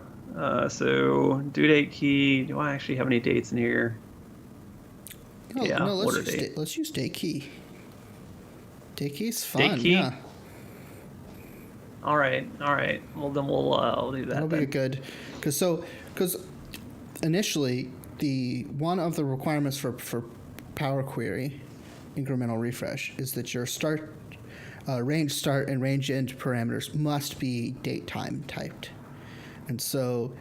So due date key. Do I actually have any dates in here? No, let's use date key. Date key's fun. Date key? Yeah. All right. Well, then we'll do that. That'll be good. Because because initially one of the requirements for Power Query incremental refresh is that your range start and range end parameters must be date time typed. And so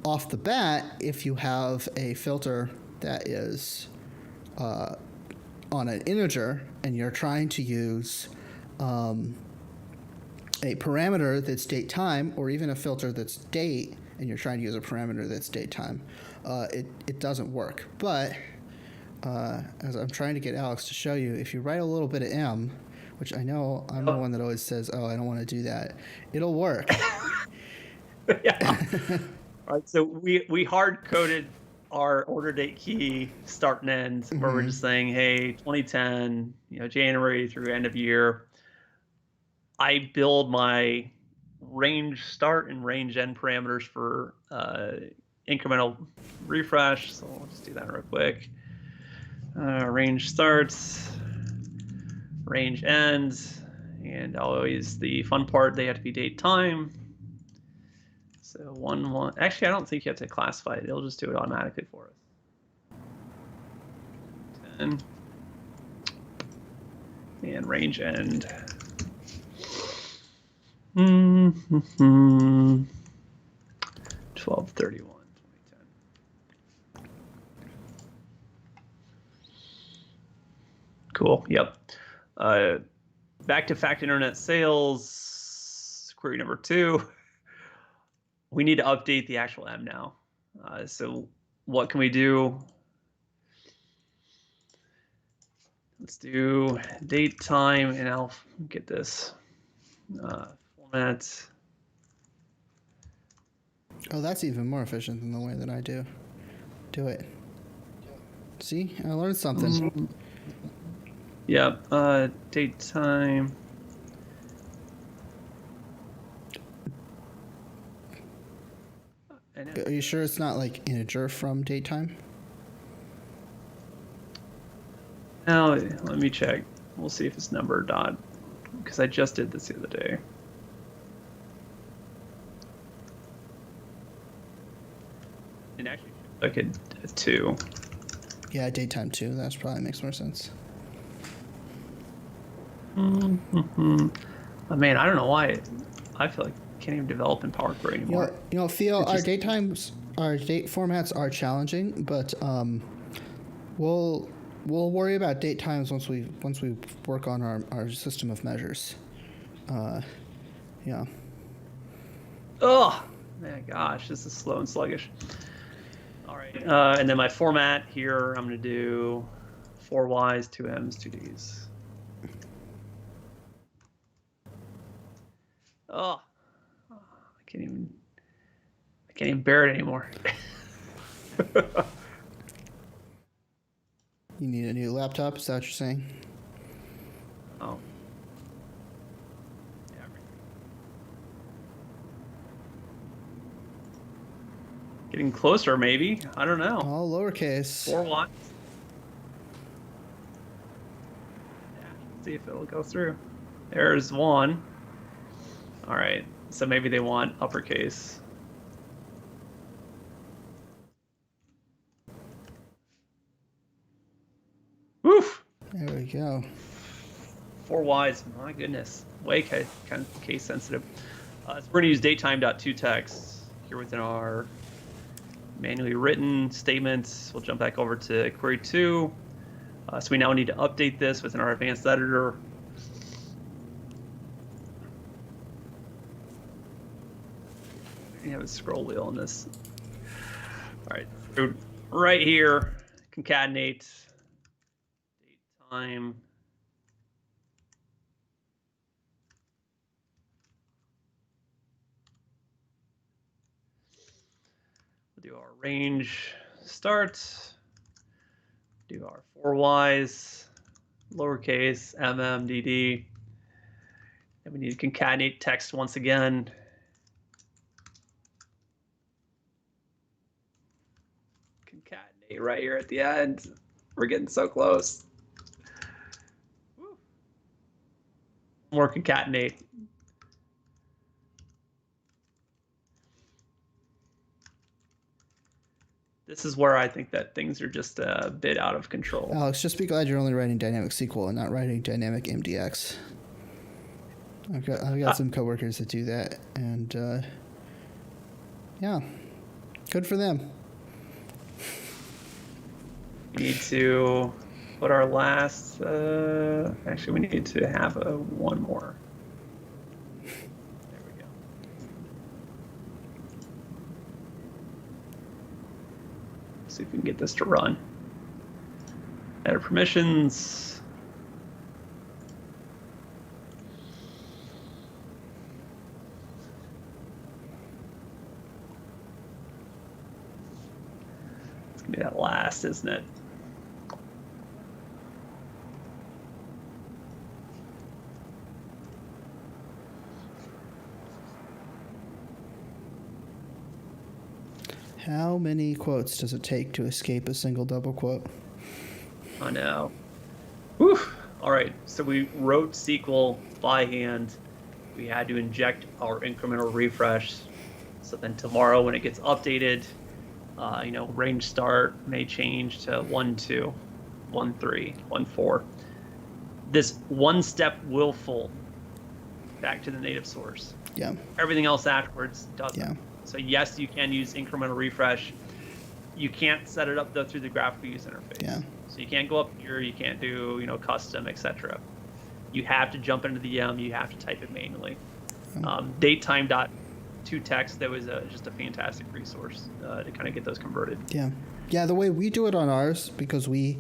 off the bat, if you have a filter that is on an integer and you're trying to use a parameter that's date time, or even a filter that's date, and you're trying to use a parameter that's date time, it doesn't work. But as I'm trying to get Alex to show you, if you write a little bit of M, which I know I'm the one that always says, oh, I don't want to do that, it'll work. Yeah. All right, so we hard coded our order date key start and end, where we're just saying, hey, 2010, January through end of year. I build my range start and range end parameters for incremental refresh. So I'll just do that real quick. Range starts, range ends, and always the fun part, they have to be date time. So 1. Actually, I don't think you have to classify it. It'll just do it automatically for us. 10. And range end. 12/31/2010. Cool. Yep. Back to fact internet sales. Query number 2. We need to update the actual M now. So what can we do? Let's do date time, and I'll get this format. Oh, that's even more efficient than the way that I do it. See, I learned something. Yep. Date time. Are you sure it's not like integer from date time? Now, let me check. We'll see if it's number dot, because I just did this the other day. And actually, like a 2. Yeah, date time 2. That probably makes more sense. Oh, man, I don't know why. I feel like I can't even develop in Power Query anymore. Theo, our date formats are challenging, but we'll worry about date times once we work on our system of measures. Yeah. Oh, man, gosh, this is slow and sluggish. All right, and then my format here, I'm going to do 4 Ys, 2 Ms, 2 Ds. Oh, I can't even bear it anymore. You need a new laptop? Is that what you're saying? Oh. Yeah. Getting closer, maybe. I don't know. All lowercase. 4 Ys. Yeah, see if it'll go through. There's 1. All right, so maybe they want uppercase. Woof. There we go. 4 Ys, my goodness, way kind of case sensitive. So we're gonna use datetime.toText here within our manually written statements. We'll jump back over to query 2. So we now need to update this within our advanced editor. You have a scroll wheel on this. All right, so right here, concatenate date time. We'll do our range start. Do our 4 Ys, lowercase, mmdd. And we need to concatenate text once again. Concatenate right here at the end. We're getting so close. Woo. More concatenate. This is where I think that things are just a bit out of control. Alex, just be glad you're only writing dynamic SQL and not writing dynamic MDX. I've got some coworkers that do that, and yeah, good for them. We need to put our last. Actually, we need to have one more. There we go. See if we can get this to run. Edit permissions. It's gonna be that last, isn't it? How many quotes does it take to escape a single double quote? I know. Whew. All right, so we wrote SQL by hand. We had to inject our incremental refresh. So then tomorrow when it gets updated, range start may change to 1-2, 1-3, 1-4. This one step will fold back to the native source. Yeah. Everything else afterwards doesn't. Yeah. So yes, you can use incremental refresh. You can't set it up though through the graphical user interface. Yeah. So you can't go up here. You can't do custom, etc. You have to jump into the you have to type it manually. Datetime.toText, that was just a fantastic resource to kind of get those converted. Yeah. Yeah, the way we do it on ours, because we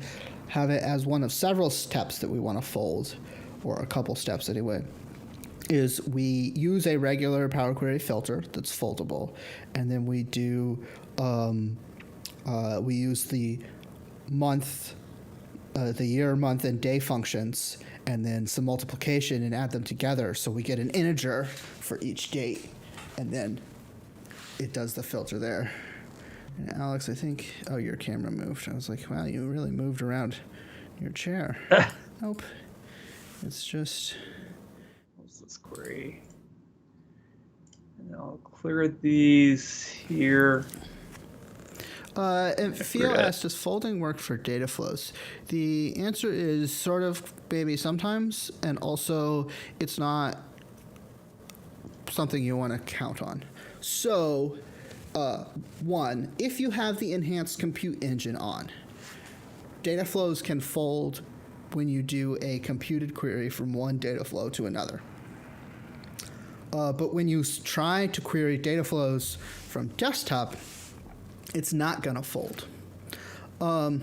have it as one of several steps that we want to fold, or a couple steps anyway, is we use a regular Power Query filter that's foldable, and then we do we use the month, the year, month, and day functions, and then some multiplication and add them together, so we get an integer for each date, and then it does the filter there. And Alex, I think, your camera moved. I was like, wow, you really moved around your chair. Nope. It's just... What's this query? And I'll clear these here. And Theo asked, does folding work for data flows? The answer is sort of maybe sometimes, and also it's not something you want to count on. So, one, if you have the enhanced compute engine on, data flows can fold when you do a computed query from one data flow to another. But when you try to query data flows from desktop, it's not going to fold. The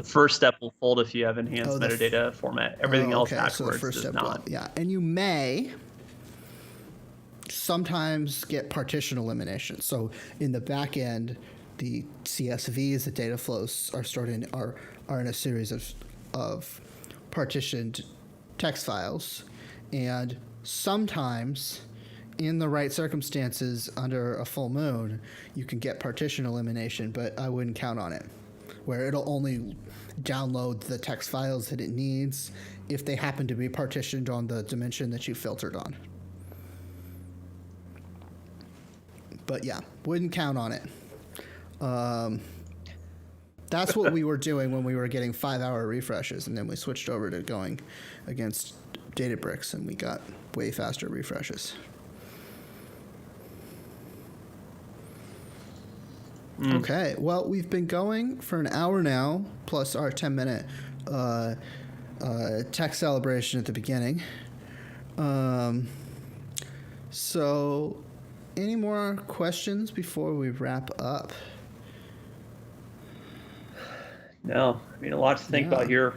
first step will fold if you have enhanced metadata format. Everything else afterwards so the first does step not. Yeah, and you may sometimes get partition elimination. So in the back end, the CSVs, the data flows are stored in are in a series of partitioned text files, and sometimes, in the right circumstances, under a full moon, you can get partition elimination, but I wouldn't count on it, where it'll only download the text files that it needs if they happen to be partitioned on the dimension that you filtered on. But yeah, wouldn't count on it. That's what we were doing when we were getting 5-hour refreshes, and then we switched over to going against Databricks, and we got way faster refreshes. Okay, well, we've been going for an hour now, plus our 10-minute tech celebration at the beginning. So, any more questions before we wrap up? No, I mean, a lot to think about here.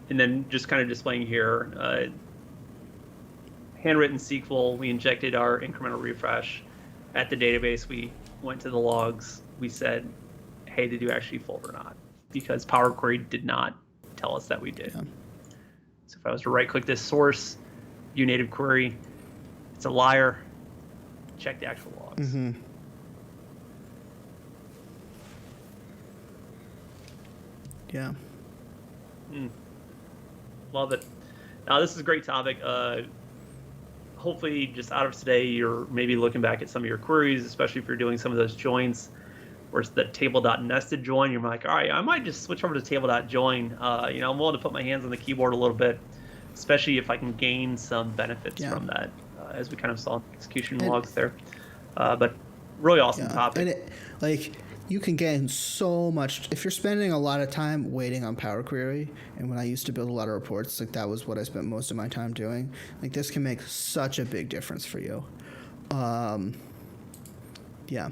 And then just kind of displaying here, handwritten SQL, we injected our incremental refresh at the database. We went to the logs. We said, hey, did you actually fold or not? Because Power Query did not tell us that we did. Yeah. So if I was to right-click this source, view native query, it's a liar. Check the actual logs. Mm-hmm. Yeah. Love it. Now, this is a great topic. Hopefully, just out of today, you're maybe looking back at some of your queries, especially if you're doing some of those joins. Whereas the table.nested join, you're like, all right, I might just switch over to table.join. I'm willing to put my hands on the keyboard a little bit, especially if I can gain some benefits from that, as we kind of saw in the execution logs there. But really awesome topic. And you can gain so much if you're spending a lot of time waiting on Power Query. And when I used to build a lot of reports, that was what I spent most of my time doing. This can make such a big difference for you. Yeah.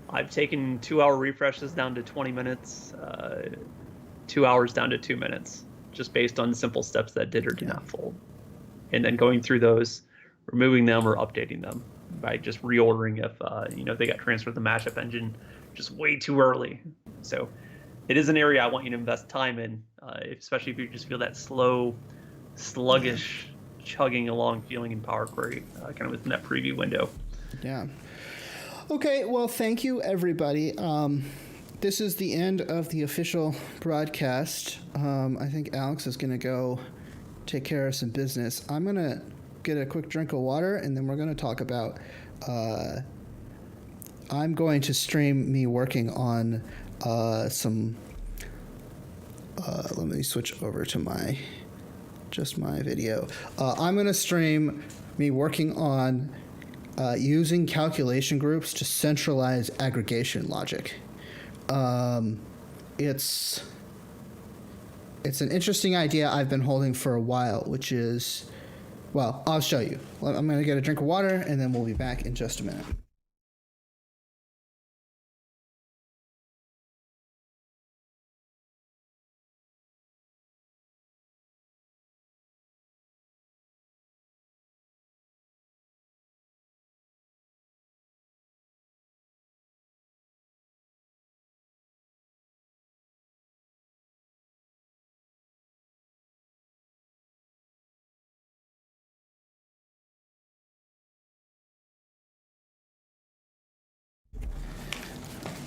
I've taken 2-hour refreshes down to 20 minutes, 2 hours down to 2 minutes, just based on simple steps that did or did not fold. And then going through those, removing them or updating them by just reordering if they got transferred to the mashup engine just way too early. So it is an area I want you to invest time in, especially if you just feel that slow, sluggish chugging along feeling in Power Query, kind of within that preview window. Yeah. Okay, well, thank you, everybody. This is the end of the official broadcast. I think Alex is going to go take care of some business. I'm going to get a quick drink of water, and then we're going to talk about... I'm going to stream me working on some... let me switch over to my video. I'm going to stream me working on using calculation groups to centralize aggregation logic. It's an interesting idea I've been holding for a while, which is, well, I'll show you. I'm going to get a drink of water, and then we'll be back in just a minute.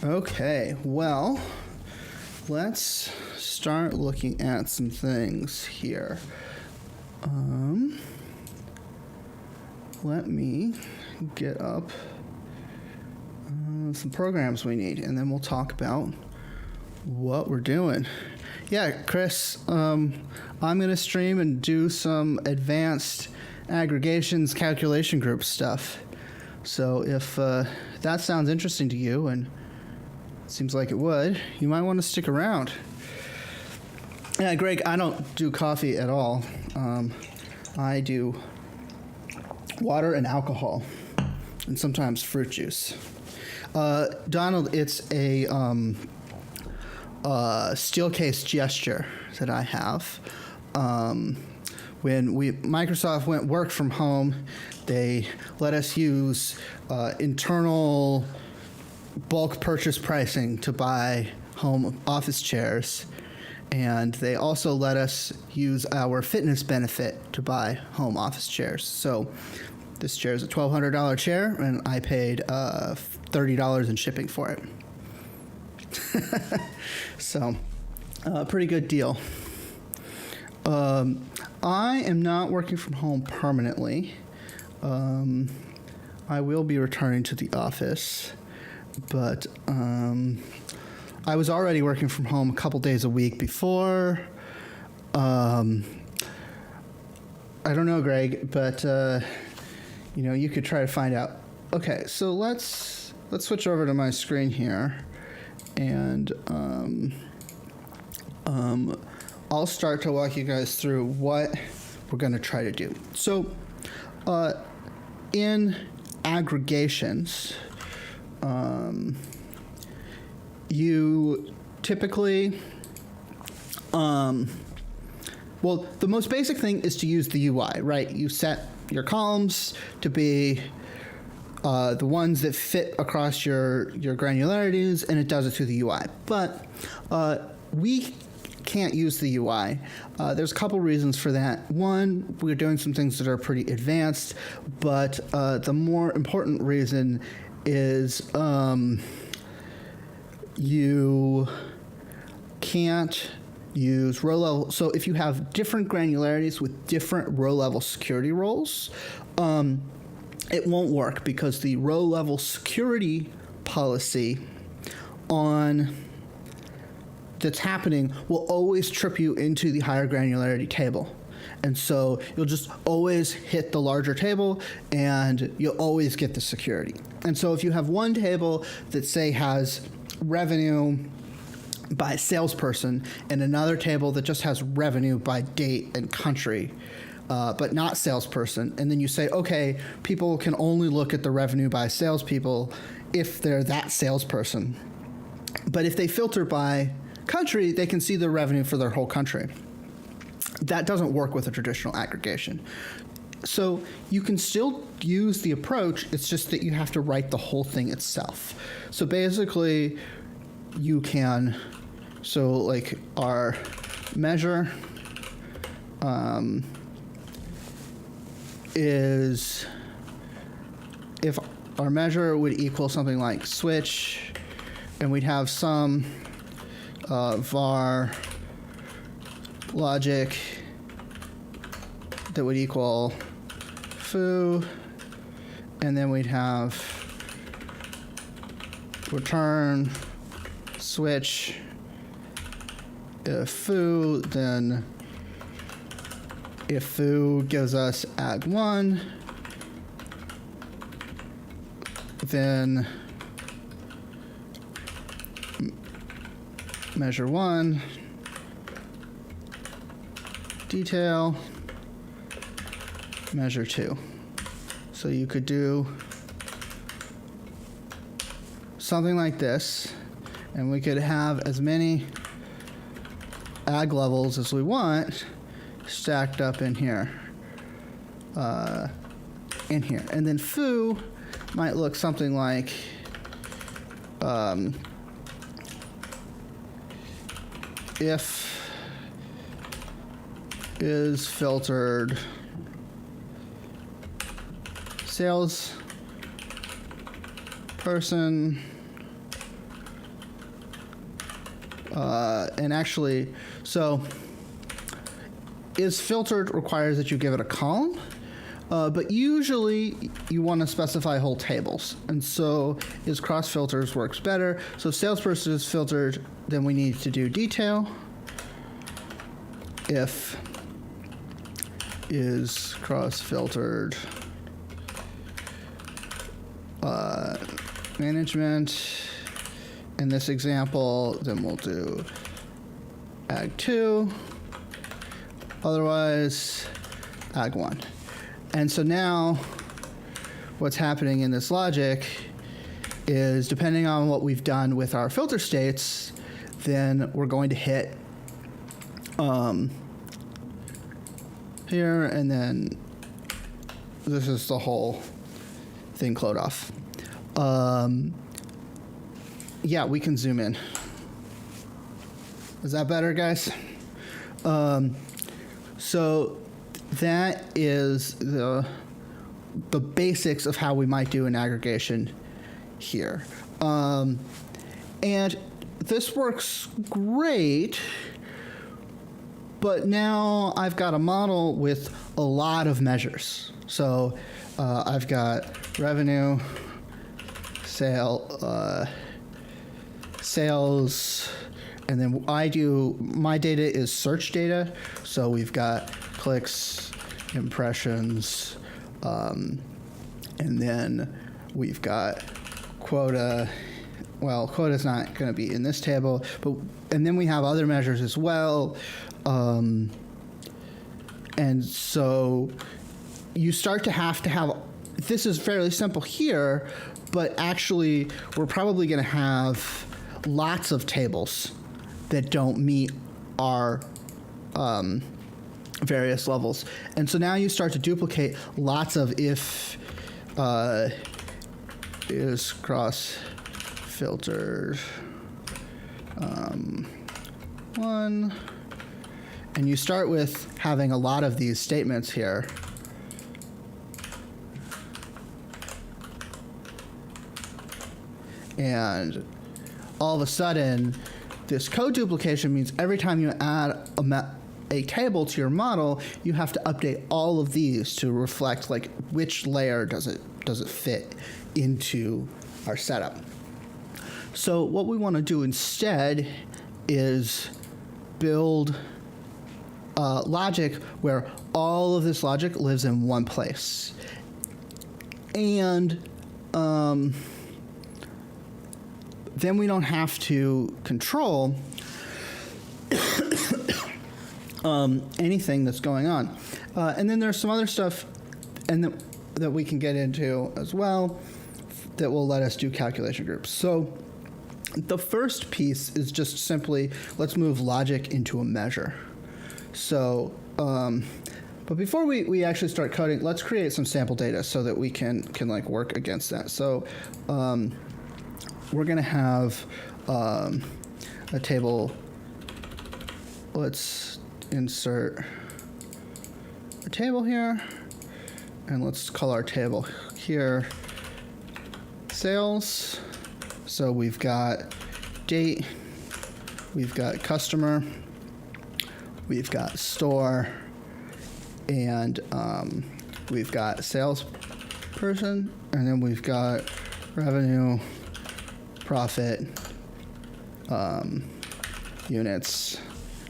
Okay, well, let's start looking at some things here. Let me get up some programs we need, and then we'll talk about what we're doing. Yeah, Chris, I'm going to stream and do some advanced aggregations calculation group stuff. So if that sounds interesting to you, and seems like it would, you might want to stick around. Yeah, Greg, I don't do coffee at all. I do water and alcohol, and sometimes fruit juice. Donald, it's a steel case gesture that I have. When Microsoft worked from home, they let us use internal bulk purchase pricing to buy home office chairs, and they also let us use our fitness benefit to buy home office chairs. So this chair is a $1,200 chair, and I paid $30 in shipping for it. So pretty good deal. I am not working from home permanently. I will be returning to the office, but I was already working from home a couple days a week before. I don't know, Greg, but you could try to find out. Okay, so let's switch over to my screen here, and I'll start to walk you guys through what we're going to try to do. So, in aggregations, you typically, the most basic thing is to use the UI, right? You set your columns to be the ones that fit across your granularities, and it does it through the UI. But we can't use the UI. There's a couple reasons for that. One, we're doing some things that are pretty advanced, but the more important reason is you can't use row level. So if you have different granularities with different row level security roles, it won't work because the row level security policy on that's happening will always trip you into the higher granularity table. And so you'll just always hit the larger table and you'll always get the security. And so if you have one table that, say, has revenue by salesperson and another table that just has revenue by date and country, but not salesperson, and then you say, okay, people can only look at the revenue by salespeople if they're that salesperson. But if they filter by country, they can see the revenue for their whole country. That doesn't work with a traditional aggregation. So you can still use the approach, it's just that you have to write the whole thing itself. So basically, you can, so like our measure is, if our measure would equal something like switch, and we'd have some var logic that would equal foo, and then we'd have return switch. If foo, then if foo gives us ag1, then measure 1, detail, measure 2. So you could do something like this, and we could have as many ag levels as we want stacked up in here. And then foo might look something like if is filtered sales person, and actually, so is filtered requires that you give it a column, but usually you want to specify whole tables, and so is cross filters works better. So if salesperson is filtered, then we need to do detail. If is cross filtered management, in this example, then we'll do ag2, otherwise ag1. And so now what's happening in this logic is, depending on what we've done with our filter states, then we're going to hit here, and then this is the whole thing closed off. Yeah, we can zoom in. Is that better, guys? So that is the basics of how we might do an aggregation here. And this works great, but now I've got a model with a lot of measures. So I've got revenue, sales, and then my data is search data. So we've got clicks, impressions, and then we've got quota. Well, quota is not going to be in this table, and then we have other measures as well. And so you start to have, this is fairly simple here, but actually we're probably going to have lots of tables that don't meet our various levels. And so now you start to duplicate lots of if is cross filtered 1, and you start with having a lot of these statements here. And all of a sudden, this code duplication means every time you add a table to your model, you have to update all of these to reflect like which layer does it does it fit into our setup. So what we want to do instead is build logic where all of this logic lives in one place. And then we don't have to control anything that's going on. And then there's some other stuff that we can get into as well that will let us do calculation groups. So the first piece is just simply, let's move logic into a measure. So, but before we actually start coding, let's create some sample data so that we can like work against that. So we're going to have a table. Let's insert a table here, and let's call our table here sales. So we've got date, we've got customer, we've got store, and we've got salesperson, and then we've got revenue, profit, units,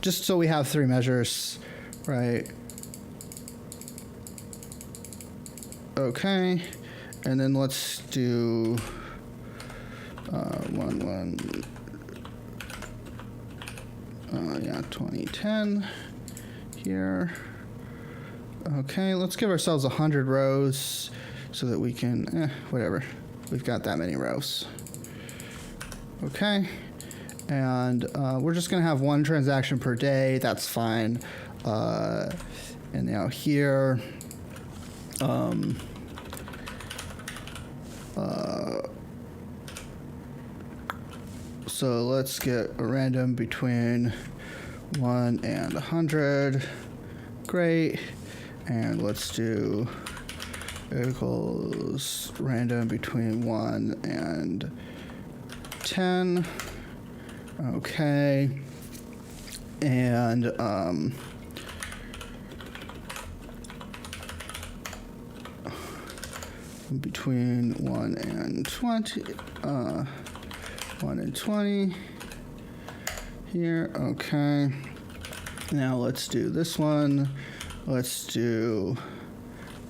just so we have three measures, right? Okay, and then let's do 2010 here. Okay, let's give ourselves 100 rows so that we can, whatever. We've got that many rows. Okay, and we're just gonna have one transaction per day. That's fine. And now here, so let's get a random between 1 and 100. Great. And let's do equals random between 1 and 10. Okay. And between 1 and 20. 1 and 20 here. Okay. Now let's do this one. Let's do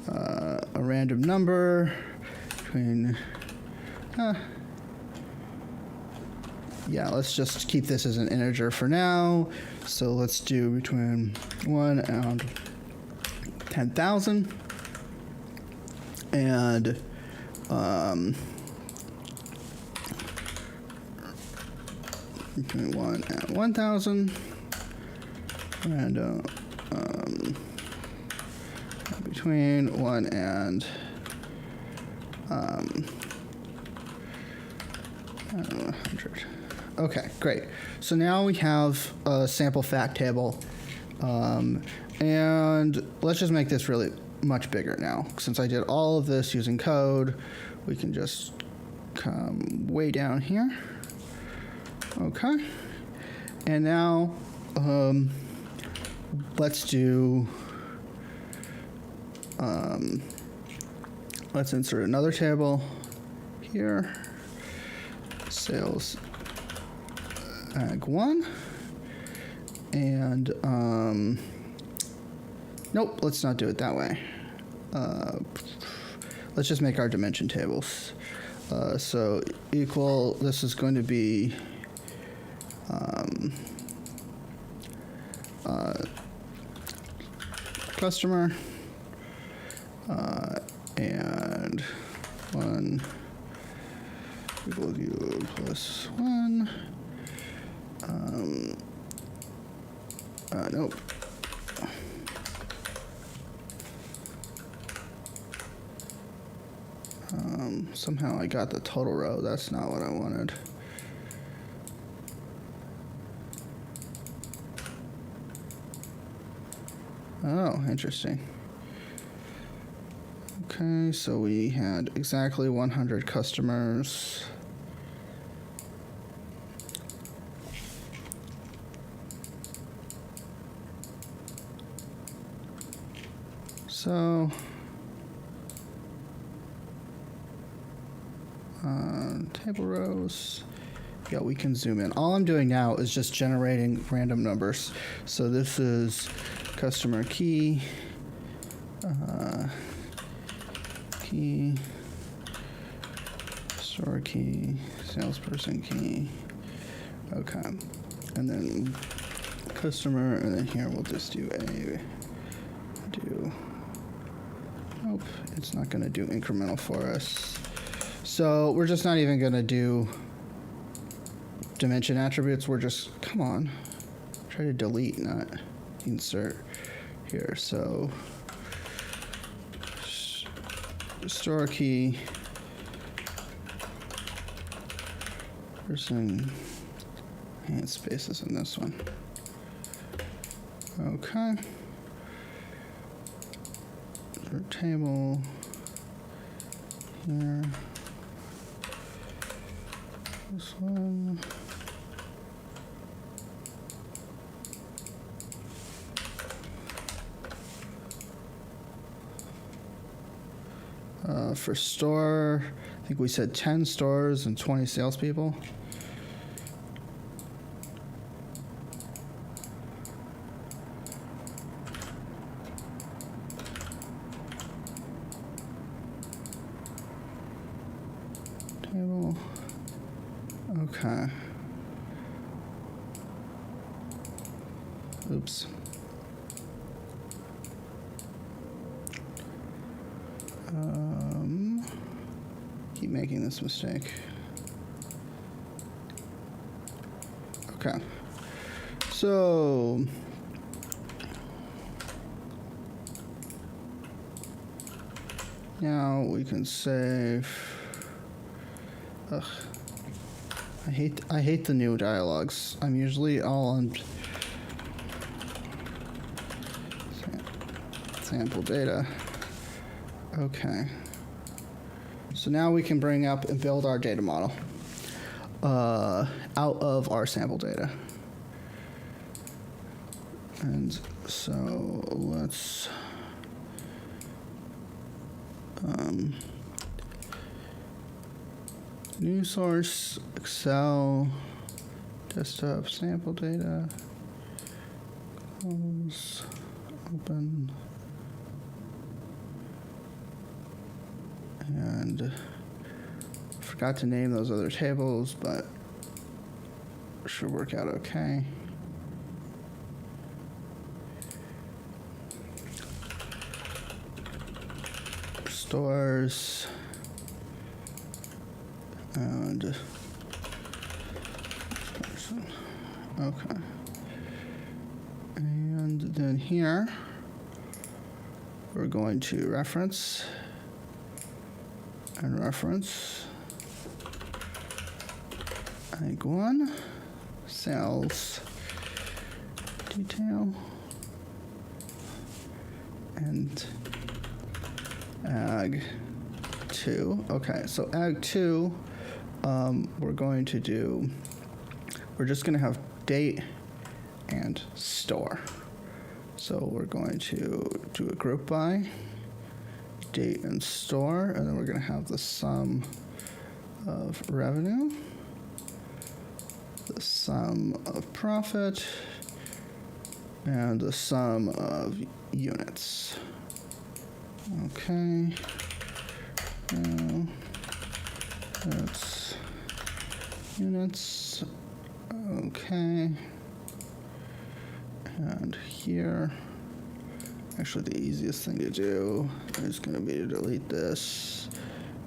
a random number between, yeah, let's just keep this as an integer for now. So let's do between 1 and 10,000. And between 1 and 1,000. And between 1 and 100. Okay, great. So now we have a sample fact table. And let's just make this really much bigger now. Since I did all of this using code, we can just come way down here. Okay. And now let's do, let's insert another table here. Sales ag 1. And, nope, let's not do it that way. Let's just make our dimension tables. So equal, this is going to be customer and 1 equal u plus 1. Nope. Somehow I got the total row. That's not what I wanted. Oh, interesting. Okay, so we had exactly 100 customers. So Table rows. Yeah, we can zoom in. All I'm doing now is just generating random numbers. So this is customer key, key, store key, salesperson key. Okay. And then customer, and then here we'll just do nope, it's not going to do incremental for us. So we're just not even going to do dimension attributes. We're just, come on, try to delete, not insert here. So store key, person, and spaces in this one. Okay. Table here. This one. For store, I think we said 10 stores and 20 salespeople. Table. Okay. Oops. Keep making this mistake. Okay. So now we can save. Ugh. I hate the new dialogues. I'm usually all on sample data. Okay. So now we can bring up and build our data model out of our sample data. And so let's new source, Excel, desktop sample data, close, open, and forgot to name those other tables, but should work out okay. Stores and person. Okay. And then here we're going to reference and reference ag 1 sales detail and ag 2. Okay, so ag 2 we're just going to have date and store. So we're going to do a group by date and store, and then we're going to have the sum of revenue, the sum of profit, and the sum of units. Okay. Now that's units. Okay. And here, actually the easiest thing to do is going to be to delete this,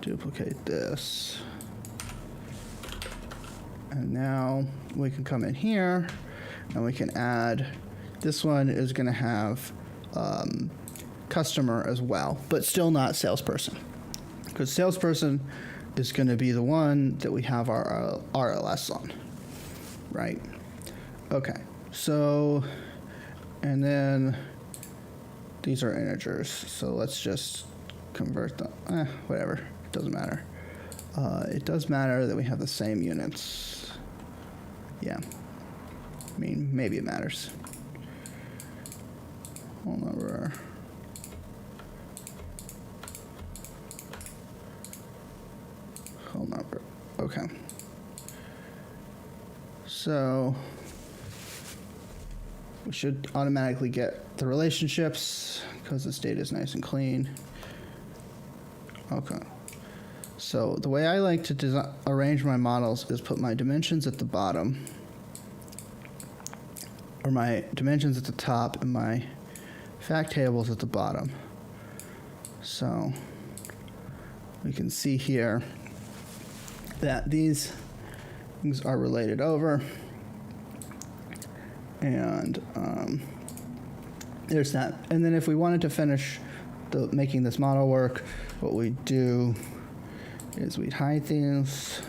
duplicate this. And now we can come in here and we can add, this one is going to have customer as well, but still not salesperson, because salesperson is going to be the one that we have our RLS on, right? Okay, so, and then these are integers, so let's just convert them, whatever, it doesn't matter. It does matter that we have the same units. Yeah, I mean, maybe it matters. Whole number. Whole number. Okay. So we should automatically get the relationships because this data is nice and clean. Okay. So the way I like to arrange my models is put my dimensions at the bottom, or my dimensions at the top, and my fact tables at the bottom. So we can see here that these things are related over, and there's that. And then if we wanted to finish making this model work, what we do is we'd hide these,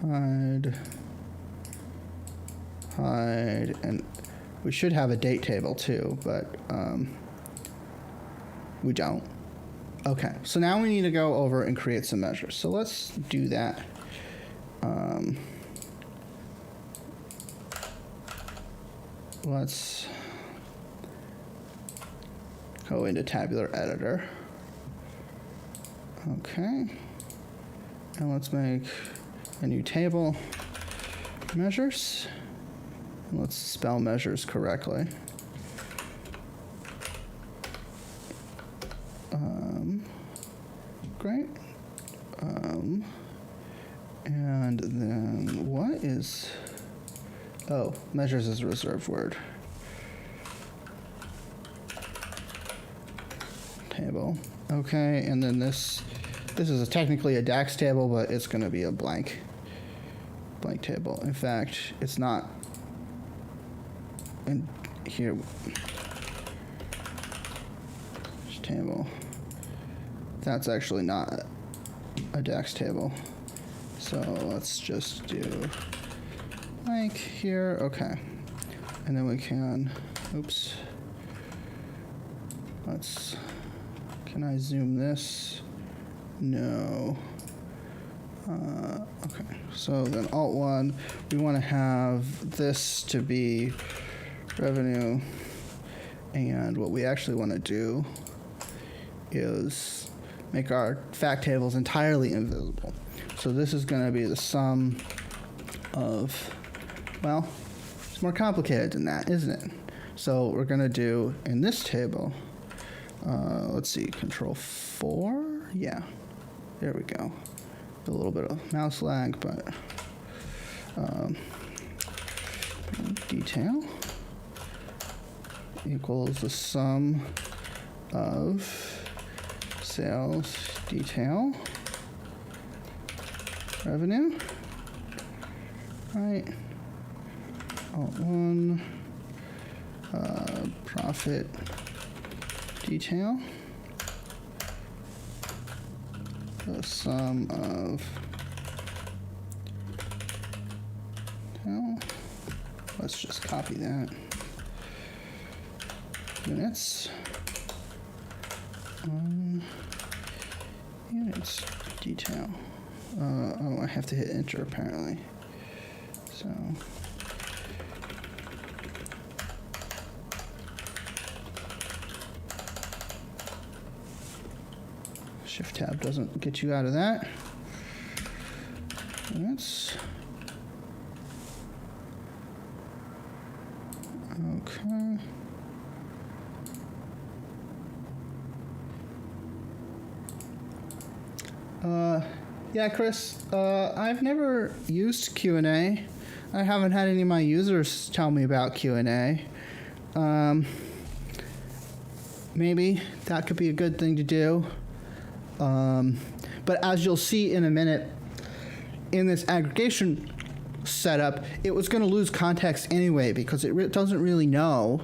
hide, and we should have a date table too, but we don't. Okay, so now we need to go over and create some measures. So let's do that. Let's go into Tabular Editor. Okay, and let's make a new table, measures. And let's spell measures correctly. Great. And then what is, oh, measures is a reserved word. Table. Okay, and then this is technically a DAX table, but it's going to be a blank table. In fact, it's not. And here, table. That's actually not a DAX table. So let's just do like here. Okay, and then we can. Oops. Let's. Can I zoom this? No. Okay, so then Alt-1, we want to have this to be revenue, and what we actually want to do is make our fact tables entirely invisible. So this is going to be the sum of, well, it's more complicated than that, isn't it? So we're going to do in this table, let's see, Control 4, yeah, there we go. A little bit of mouse lag, but detail equals the sum of sales detail revenue, right? Alt-1 profit detail, the sum of, well, let's just copy that, units, units detail. Oh, I have to hit enter apparently. So Shift tab doesn't get you out of that. Units. Okay. Yeah, Chris, I've never used Q&A. I haven't had any of my users tell me about Q&A. Maybe that could be a good thing to do. But as you'll see in a minute, in this aggregation setup, it was going to lose context anyway because it doesn't really know.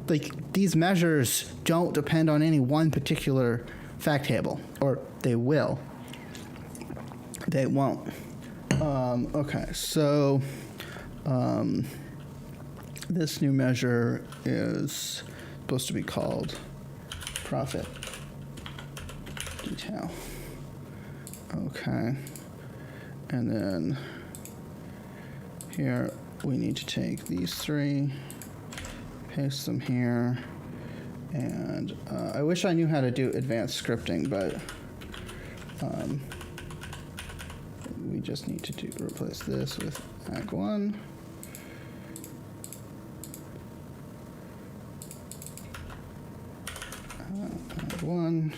Like, these measures don't depend on any one particular fact table, or they will. They won't. Okay, so this new measure is supposed to be called profit detail. Okay, and then here we need to take these three, paste them here, and I wish I knew how to do advanced scripting, but just need to replace this with ag1. Ag1.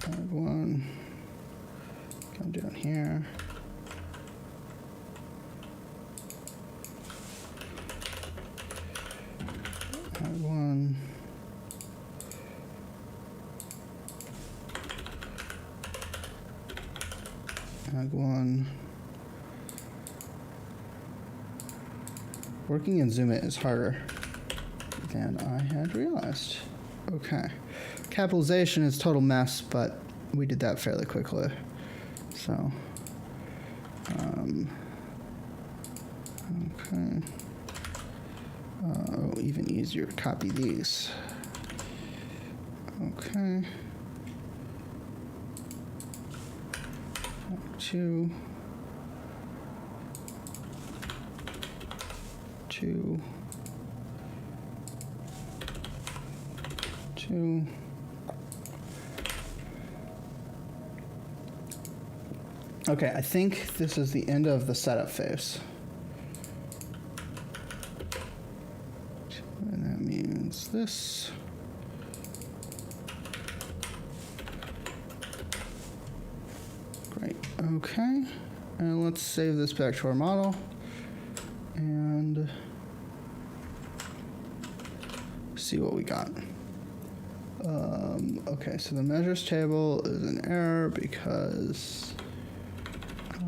Ag1. Come down here. Ag1. Ag1. Working in Zoom It is harder than I had realized. Okay. Capitalization is total mess, but we did that fairly quickly. So, okay. Even easier to copy these. Okay. 2. 2. 2. Okay, I think this is the end of the setup phase. And that means this. Great, okay. And let's save this back to our model. And see what we got. Okay, so the measures table is an error because I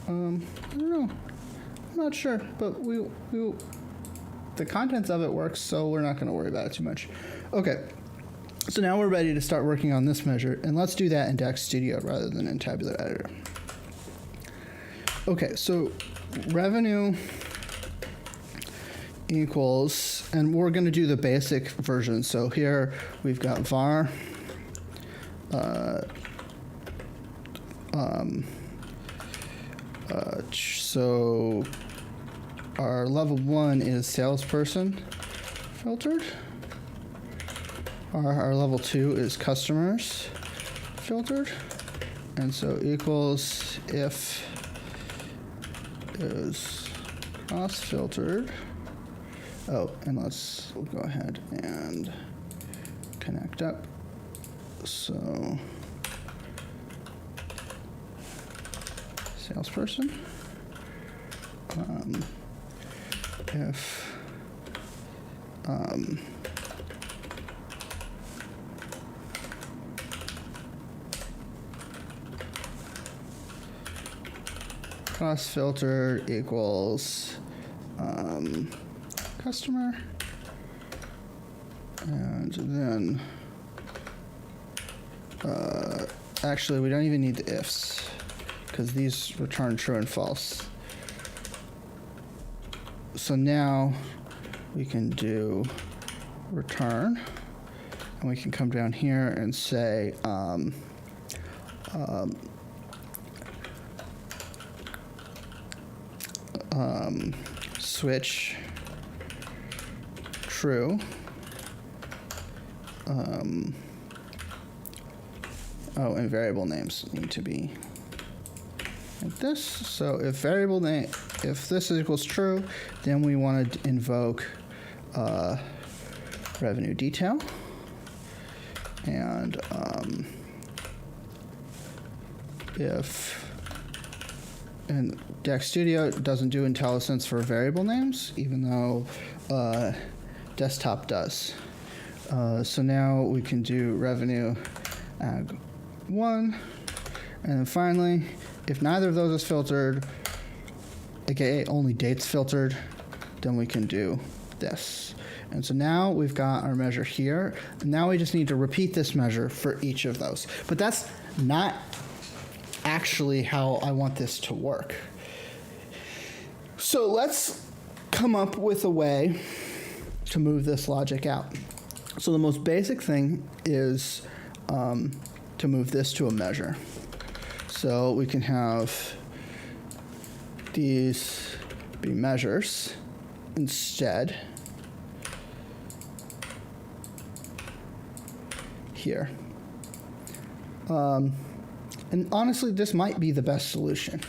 don't know. I'm not sure, but the contents of it works, so we're not going to worry about it too much. Okay, so now we're ready to start working on this measure, and let's do that in Dex Studio rather than in Tabular Editor. Okay, so revenue equals, and we're going to do the basic version. So here we've got var so our level 1 is salesperson filtered. Our level 2 is customers filtered. And so equals if is cross filtered. Oh, and we'll go ahead and connect up. So salesperson. If cross filter equals customer, and then actually we don't even need the ifs because these return true and false. So now we can do return, and we can come down here and say switch true. Oh, and variable names need to be like this. So if if this equals true, then we want to invoke revenue detail, and and Dex Studio doesn't do IntelliSense for variable names, even though desktop does. So now we can do revenue ag 1, and then finally, if neither of those is filtered, aka only dates filtered, then we can do this. And so now we've got our measure here. And now we just need to repeat this measure for each of those. But that's not actually how I want this to work. So let's come up with a way to move this logic out. So the most basic thing is to move this to a measure. So we can have these be measures instead here. And honestly, this might be the best solution.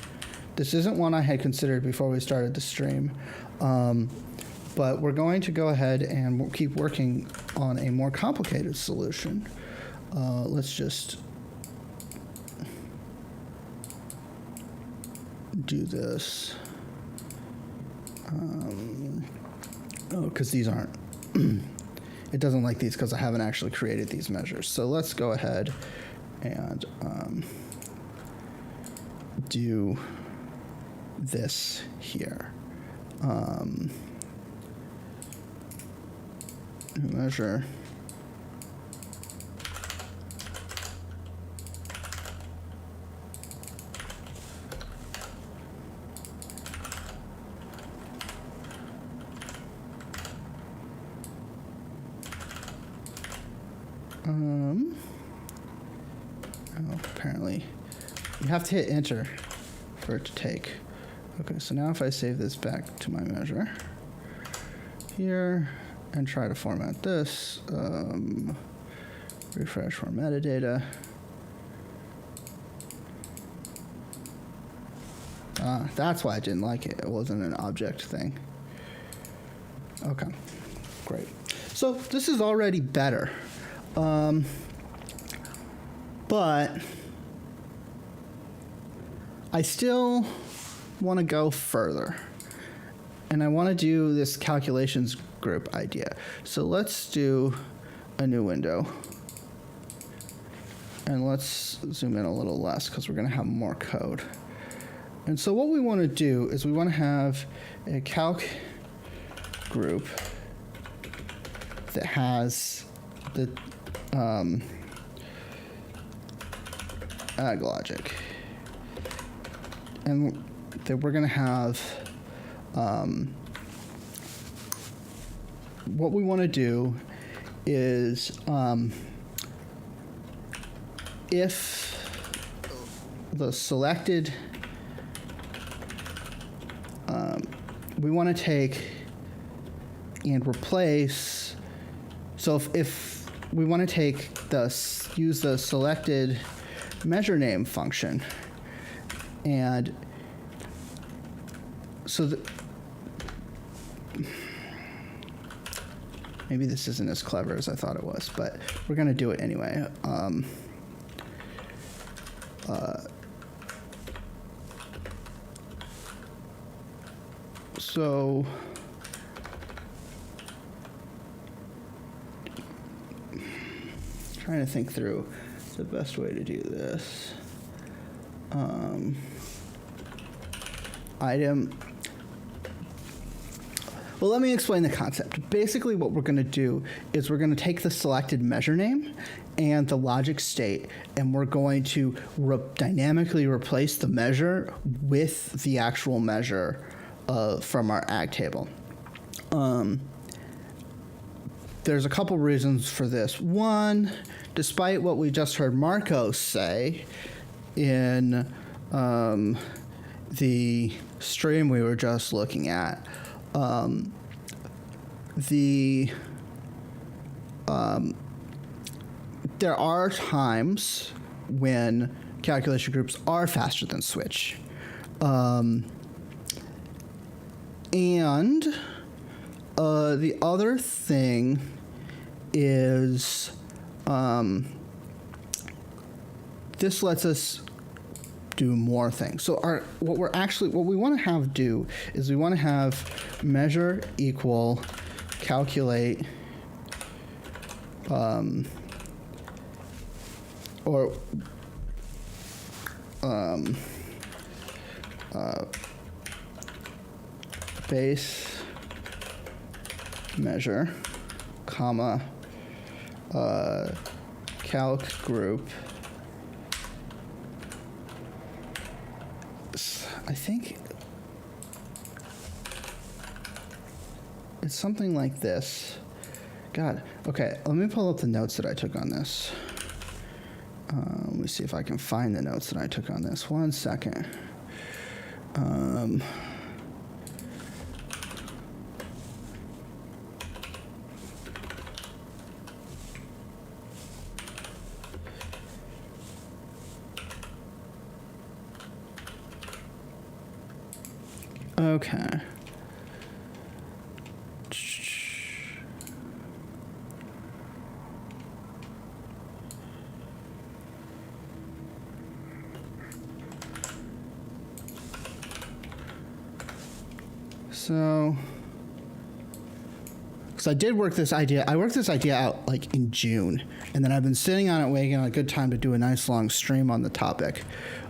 This isn't one I had considered before we started the stream, but we're going to go ahead and we'll keep working on a more complicated solution. Let's just do this. Because these aren't, it doesn't like these because I haven't actually created these measures. So let's go ahead and do this here. Measure. Apparently you have to hit enter for it to take. Okay, so now if I save this back to my measure here and try to format this, refresh for metadata. That's why I didn't like it. It wasn't an object thing. Okay, great. So this is already better. But I still want to go further. And I want to do this calculations group idea. So let's do a new window. And let's zoom in a little less because we're going to have more code. And so what we want to do is we want to have a calc group that has the ag logic. And that we're going to have what we want to do is if the selected we want to take and replace, so if we want to take use the selected measure name function, and so maybe this isn't as clever as I thought it was, but we're going to do it anyway. So trying to think through the best way to do this. Item. Well, let me explain the concept. Basically, what we're going to do is we're going to take the selected measure name and the logic state, and we're going to dynamically replace the measure with the actual measure from our ag table. There's a couple reasons for this. One, despite what we just heard Marco say in the stream we were just looking at, there are times when calculation groups are faster than switch. And the other thing is this lets us do more things. So what we want to have do is we want to have measure equal calculate base measure, comma, calc group. I think it's something like this. God, okay, let me pull up the notes that I took on this. Let me see if I can find the notes that I took on this. 1 second. Okay. So, because I did work this idea, I worked this idea out like in June, and then I've been sitting on it waiting on a good time to do a nice long stream on the topic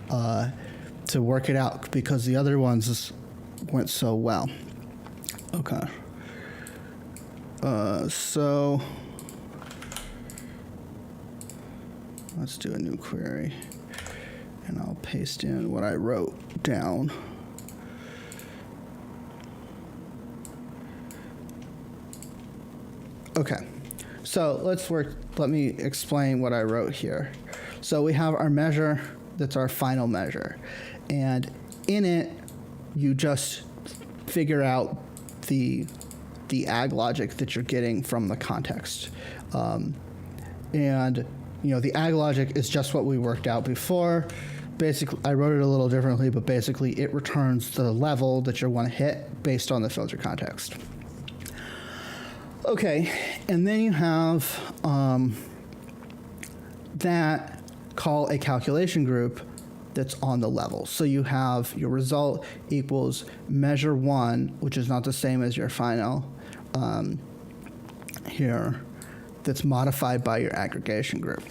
to work it out because the other ones just went so well. Okay. So let's do a new query, and I'll paste in what I wrote down. Okay, so let me explain what I wrote here. So we have our measure, that's our final measure. And in it, you just figure out the ag logic that you're getting from the context. And, the ag logic is just what we worked out before. Basically, I wrote it a little differently, but basically it returns the level that you want to hit based on the filter context. Okay, and then you have that call a calculation group that's on the level. So you have your result equals measure 1, which is not the same as your final here, that's modified by your aggregation group.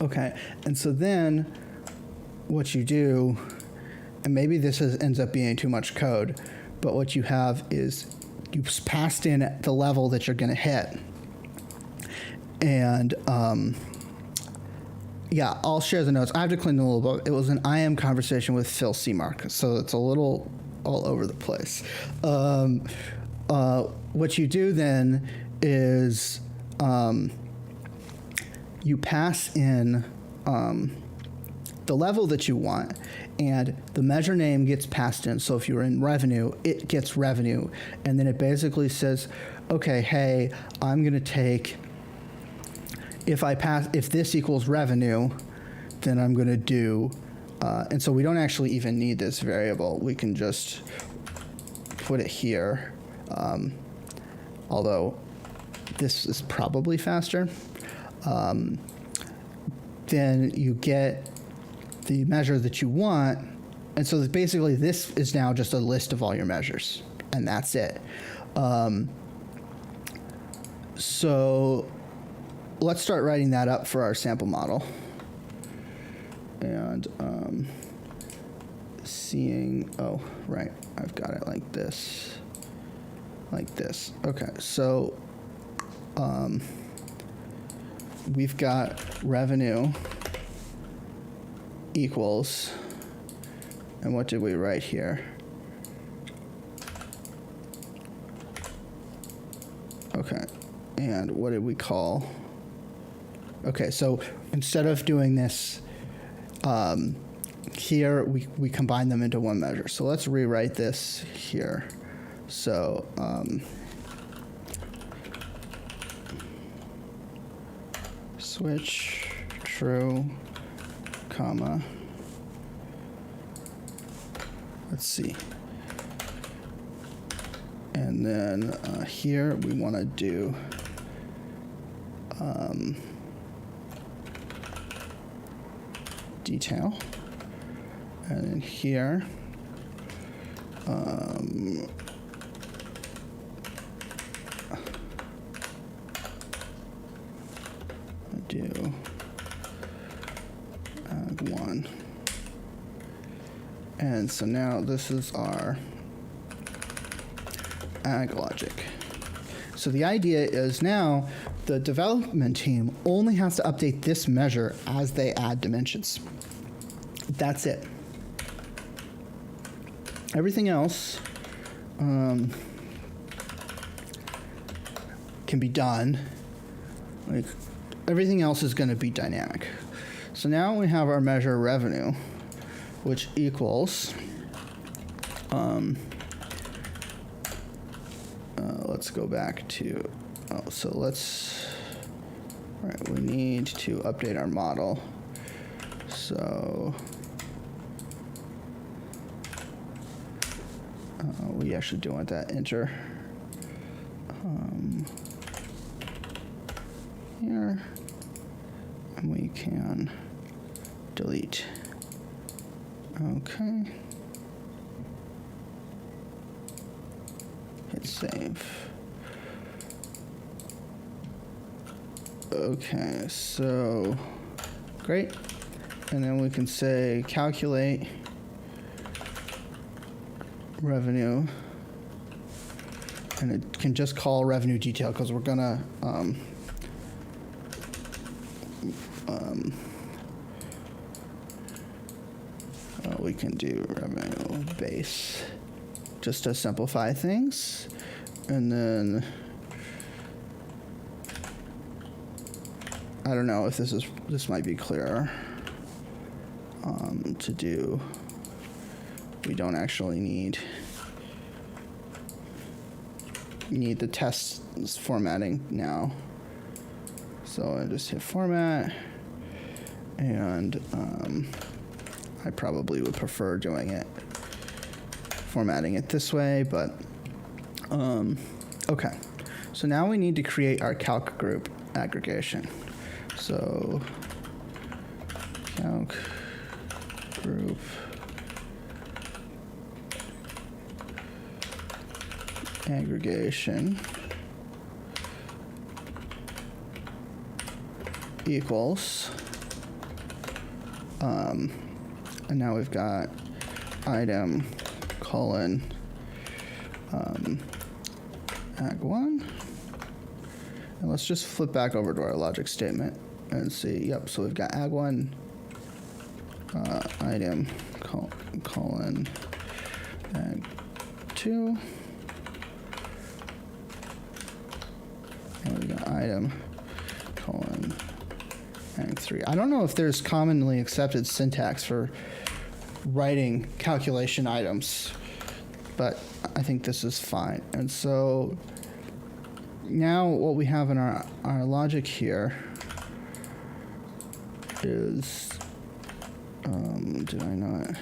Okay, and so then what you do, and maybe this ends up being too much code, but what you have is you passed in the level that you're going to hit. And yeah, I'll share the notes. I have to clean the little book. It was an IM conversation with Phil Seamark, so it's a little all over the place. What you do then is you pass in the level that you want, and the measure name gets passed in. So if you're in revenue, it gets revenue. And then it basically says, okay, hey, I'm going to take, if this equals revenue, then I'm going to do, and so we don't actually even need this variable. We can just put it here, although this is probably faster. Then you get the measure that you want, and so basically this is now just a list of all your measures, and that's it. So let's start writing that up for our sample model. And oh, right, I've got it like this. Okay, so we've got revenue equals, and what did we write here? Okay, and what did we call? Okay, so instead of doing this here, we combine them into one measure. So let's rewrite this here. So switch true, comma, let's see. And then here we want to do detail. And then here do ag 1. And so now this is our ag logic. So the idea is now the development team only has to update this measure as they add dimensions. That's it. Everything else can be done. Like, everything else is going to be dynamic. So now we have our measure revenue, which equals, let's go back to, all right, we need to update our model. So We actually do want that enter. Here. And we can delete. Okay. Hit save. Okay, so great. And then we can say calculate revenue. And it can just call revenue detail because we're gonna we can do revenue base just to simplify things. And then I don't know if this might be clearer to do. We don't actually need the test formatting now. So I just hit format, and I probably would prefer formatting it this way, but okay. So now we need to create our calc group aggregation. So calc group aggregation equals, and now we've got item colon ag1, and let's just flip back over to our logic statement and see. Yep, so we've got ag1 item colon ag2, and we got item colon ag3. I don't know if there's commonly accepted syntax for writing calculation items, but I think this is fine. And so now what we have in our logic here is, did I not?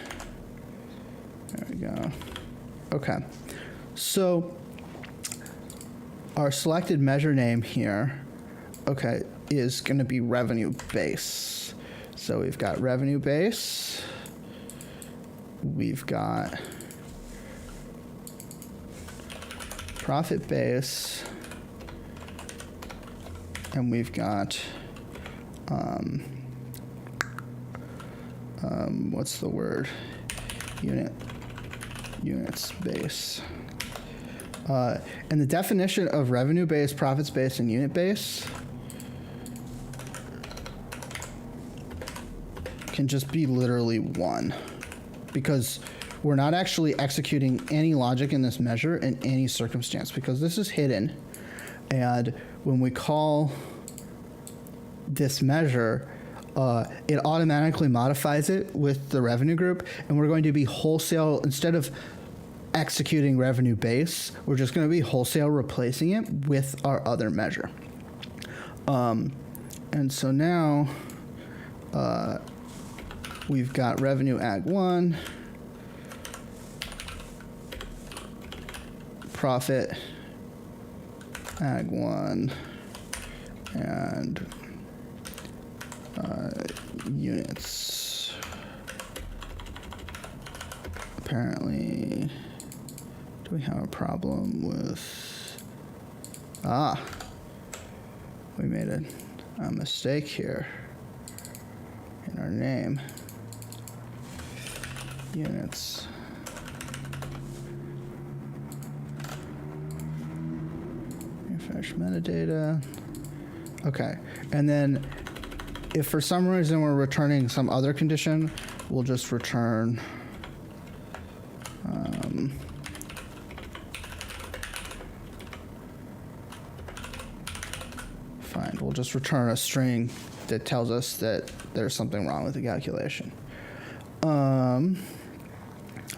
There we go. Okay. So our selected measure name here, okay, is going to be revenue base. So we've got revenue base. We've got profit base. And we've got, what's the word? Units base. And the definition of revenue base, profits base, and unit base can just be literally one, because we're not actually executing any logic in this measure in any circumstance, because this is hidden. And when we call this measure, it automatically modifies it with the revenue group, and we're going to be wholesale, instead of executing revenue base, we're just going to be wholesale replacing it with our other measure. And so now we've got revenue ag1, profit ag1, and units. Apparently, do we have a problem with... we made a mistake here in our name. Units. Refresh metadata. Okay, and then if for some reason we're returning some other condition, we'll just return fine, we'll just return a string that tells us that there's something wrong with the calculation.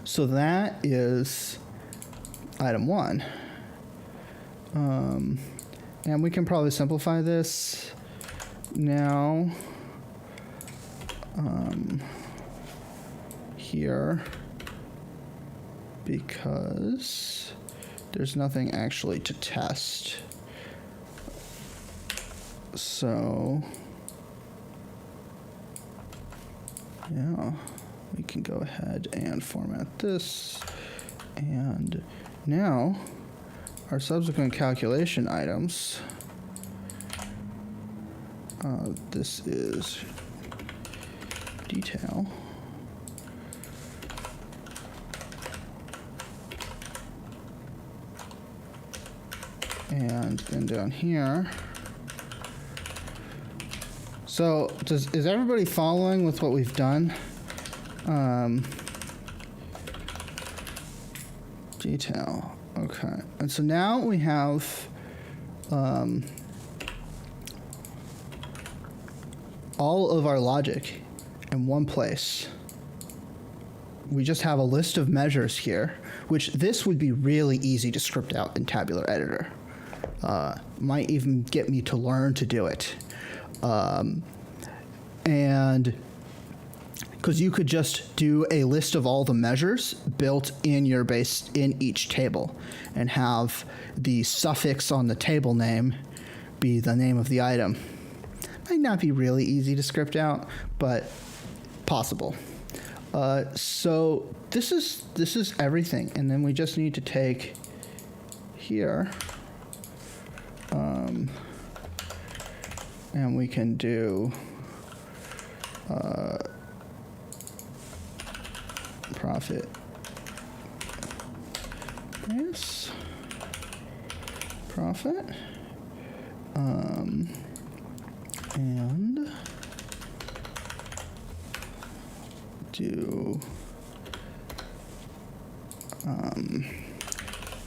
So that is item 1. And we can probably simplify this now. Here. because there's nothing actually to test. So, yeah, we can go ahead and format this. And now our subsequent calculation items, this is detail. And then down here. So is everybody following with what we've done? Detail. Okay. And so now we have all of our logic in one place. We just have a list of measures here, which this would be really easy to script out in Tabular Editor. Might even get me to learn to do it. And because you could just do a list of all the measures built in your base in each table and have the suffix on the table name be the name of the item. Might not be really easy to script out, but possible. So this is everything, and then we just need to take here, and we can do profit. Yes, profit, and do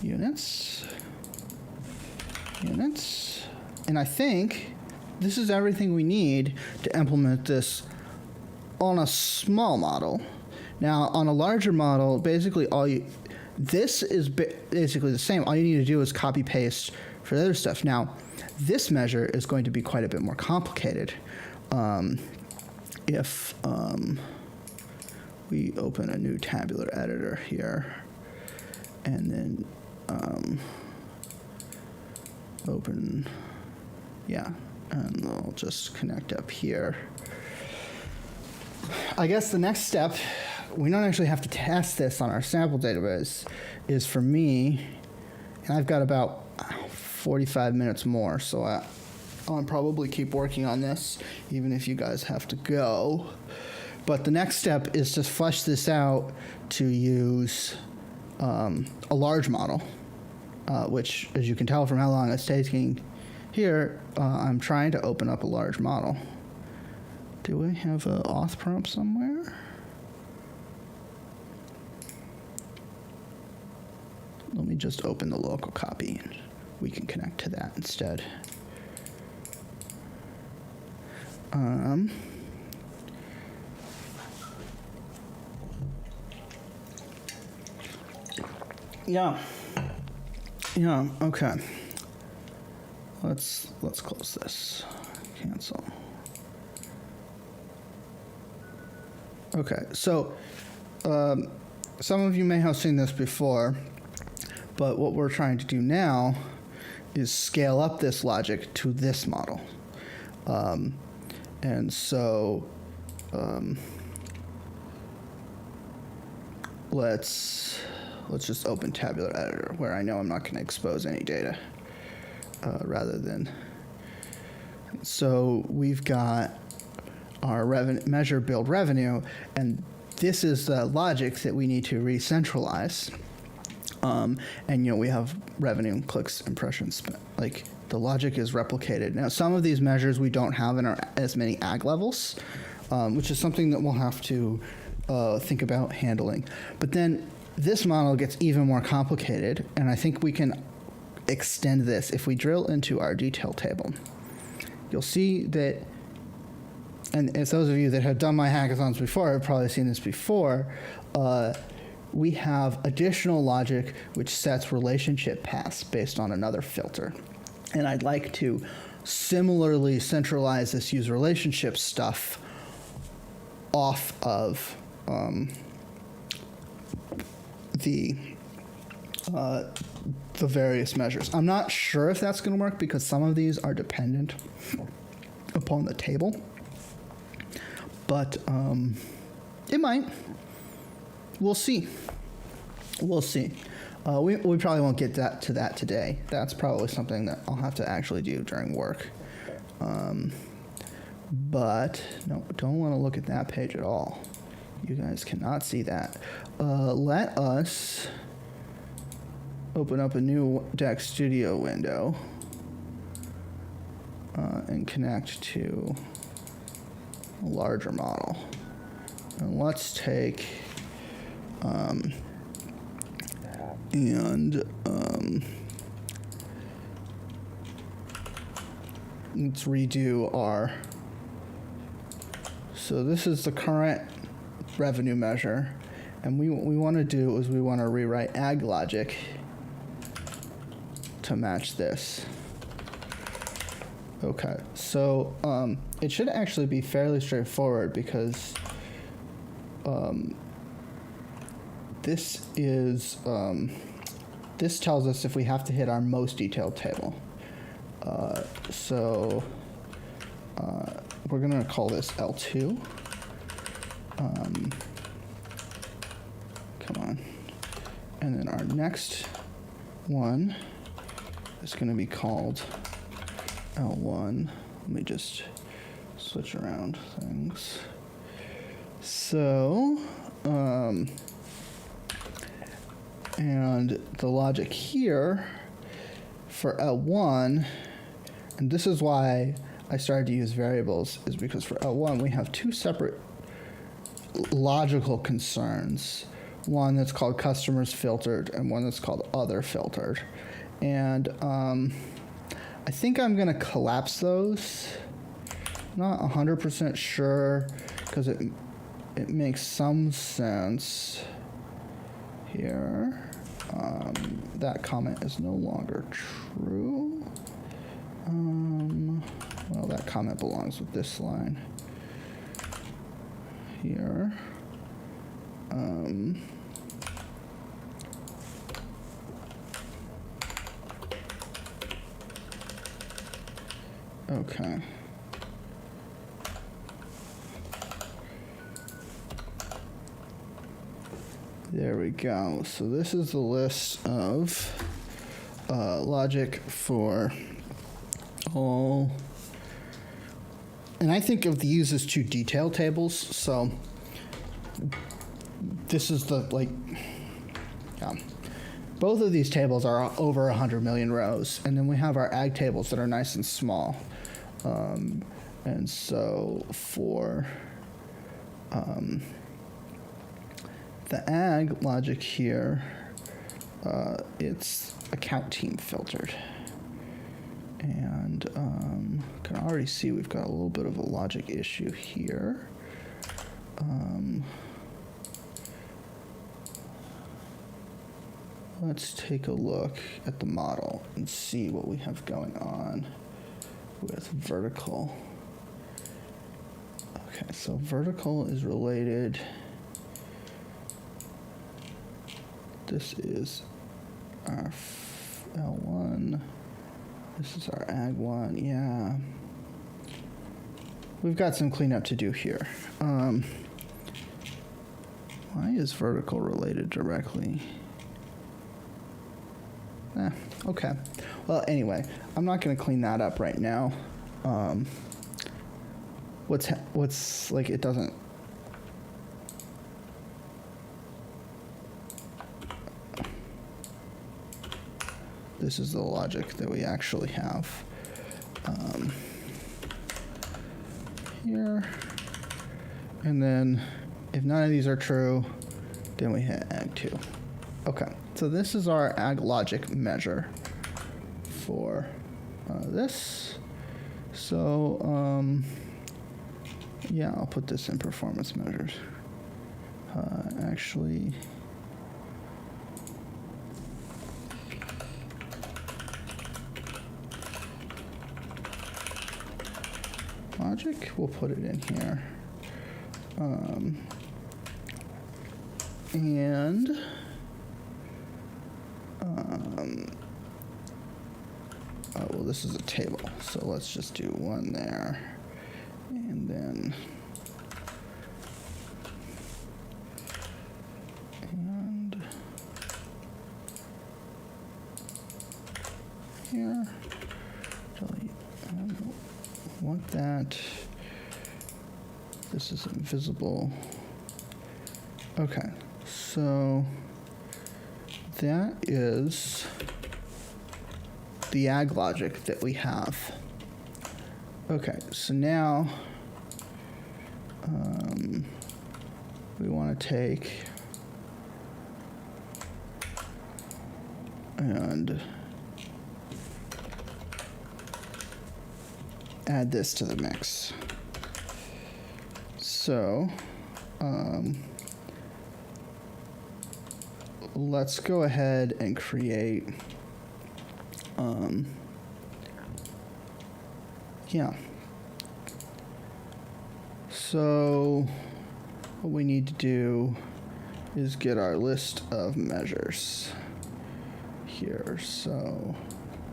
units, and I think this is everything we need to implement this on a small model. Now, on a larger model, basically this is basically the same. All you need to do is copy paste for the other stuff. Now, this measure is going to be quite a bit more complicated. If we open a new tabular editor here, and then open, and I'll just connect up here. I guess the next step, we don't actually have to test this on our sample database, is for me, and I've got about 45 minutes more, so I'll probably keep working on this, even if you guys have to go. But the next step is to flesh this out to use a large model, which, as you can tell from how long it's taking here, I'm trying to open up a large model. Do we have an auth prompt somewhere? Let me just open the local copy, and we can connect to that instead. Yeah, okay. Let's close this. Cancel. Okay, so some of you may have seen this before, but what we're trying to do now is scale up this logic to this model. And so let's just open Tabular Editor, where I know I'm not going to expose any data, rather than. So we've got our measure build revenue, and this is the logic that we need to re-centralize. And we have revenue, clicks, impressions. Like, the logic is replicated. Now, some of these measures we don't have in as many ag levels, which is something that we'll have to think about handling. But then this model gets even more complicated, and I think we can extend this. If we drill into our detail table, you'll see that, and as those of you that have done my hackathons before have probably seen this before, we have additional logic which sets relationship paths based on another filter. And I'd like to similarly centralize this user relationship stuff off of the various measures. I'm not sure if that's going to work because some of these are dependent upon the table, but it might. We'll see. We'll see. We probably won't get to that today. That's probably something that I'll have to actually do during work. But no, don't want to look at that page at all. You guys cannot see that. Let us open up a new Deck Studio window and connect to a larger model. And let's take let's redo our. So this is the current revenue measure, and what we want to do is we want to rewrite ag logic to match this. Okay, so it should actually be fairly straightforward because this tells us if we have to hit our most detailed table. So we're going to call this L2. Come on. And then our next one is going to be called L1. Let me just switch around things. So, and the logic here for L1, and this is why I started to use variables, is because for L1 we have two separate logical concerns. One that's called customers filtered and one that's called other filtered. And I think I'm going to collapse those. Not 100% sure because it makes some sense here. That comment is no longer true. Well, that comment belongs with this line here. Okay. There we go. So this is the list of logic for all. And I think of these as two detail tables. So this is the, both of these tables are over 100 million rows. And then we have our ag tables that are nice and small. And so for the ag logic here, it's account team filtered. And can already see we've got a little bit of a logic issue here. Let's take a look at the model and see what we have going on with vertical. Okay, so vertical is related. This is our L1. This is our ag one. Yeah. We've got some cleanup to do here. Why is vertical related directly? Okay. Well, anyway, I'm not going to clean that up right now. What's like, it doesn't. This is the logic that we actually have here. And then if none of these are true, then we hit ag 2. Okay, so this is our ag logic measure for this. So, yeah, I'll put this in performance measures. Actually, logic, we'll put it in here. And Oh, well, this is a table, so let's just do one there. And then... And... Here. Delete. I don't want that. This is invisible. Okay, so that is the ag logic that we have. Okay, so now we want to take and add this to the mix. So let's go ahead and create yeah. So what we need to do is get our list of measures here. So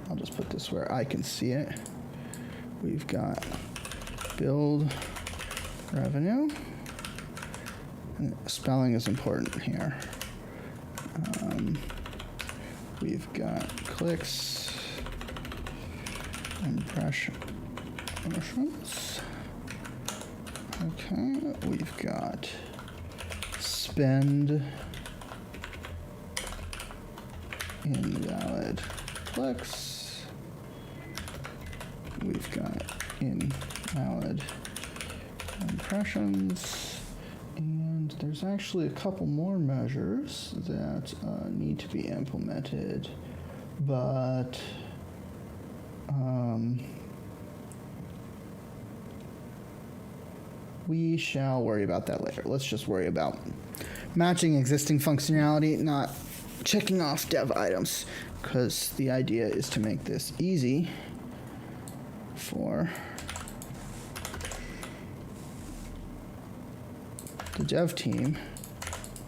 I'll just put this where I can see it. We've got build revenue. And spelling is important here. We've got clicks, impressions. Okay, we've got spend, invalid clicks. We've got invalid impressions. And there's actually a couple more measures that need to be implemented, but we shall worry about that later. Let's just worry about matching existing functionality, not checking off dev items, because the idea is to make this easy for the dev team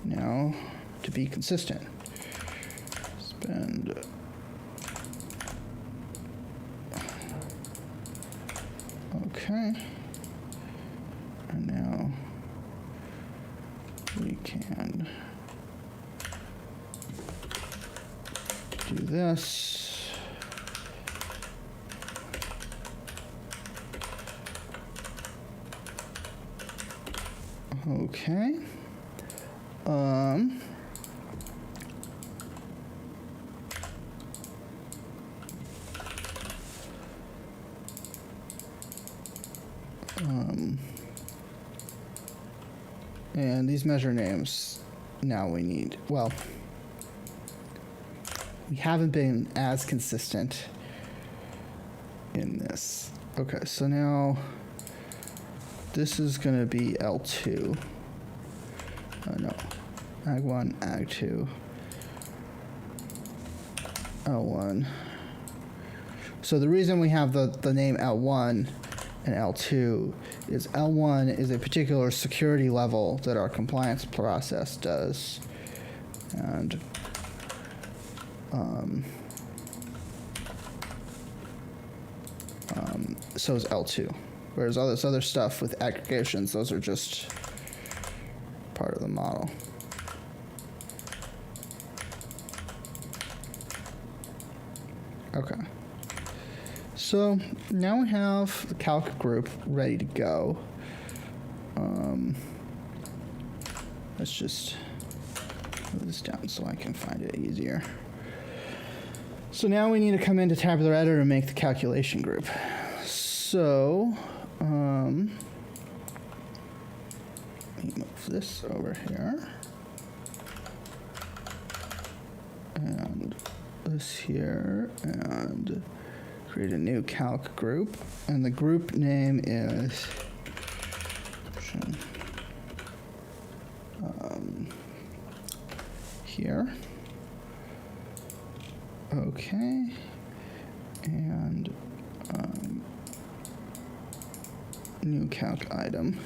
now to be consistent. Spend okay, and now we can do this. Okay. And these measure names, now we need, well, we haven't been as consistent in this. Okay, so now this is going to be L2. No, Ag1, Ag2, L1. So the reason we have the name L1 and L2 is L1 is a particular security level that our compliance process does. And so is L2. Whereas all this other stuff with aggregations, those are just part of the model. Okay. So now we have the calc group ready to go. Let's just move this down so I can find it easier. So now we need to come into Tabular Editor and make the calculation group. So, let me move this over here. And this here, and create a new calc group. And the group name is here. Okay. And new calc item.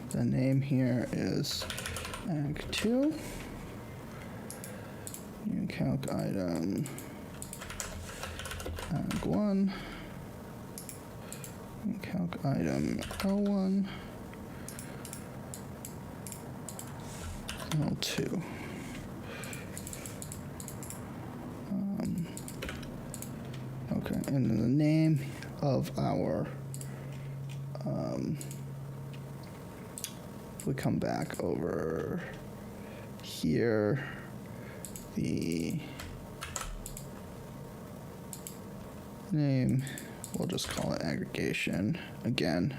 The name here is Ag2. New calc item. Ag 1. New calc item L1. L2. Okay, and then the name of our, we come back over here, the name, we'll just call it aggregation again.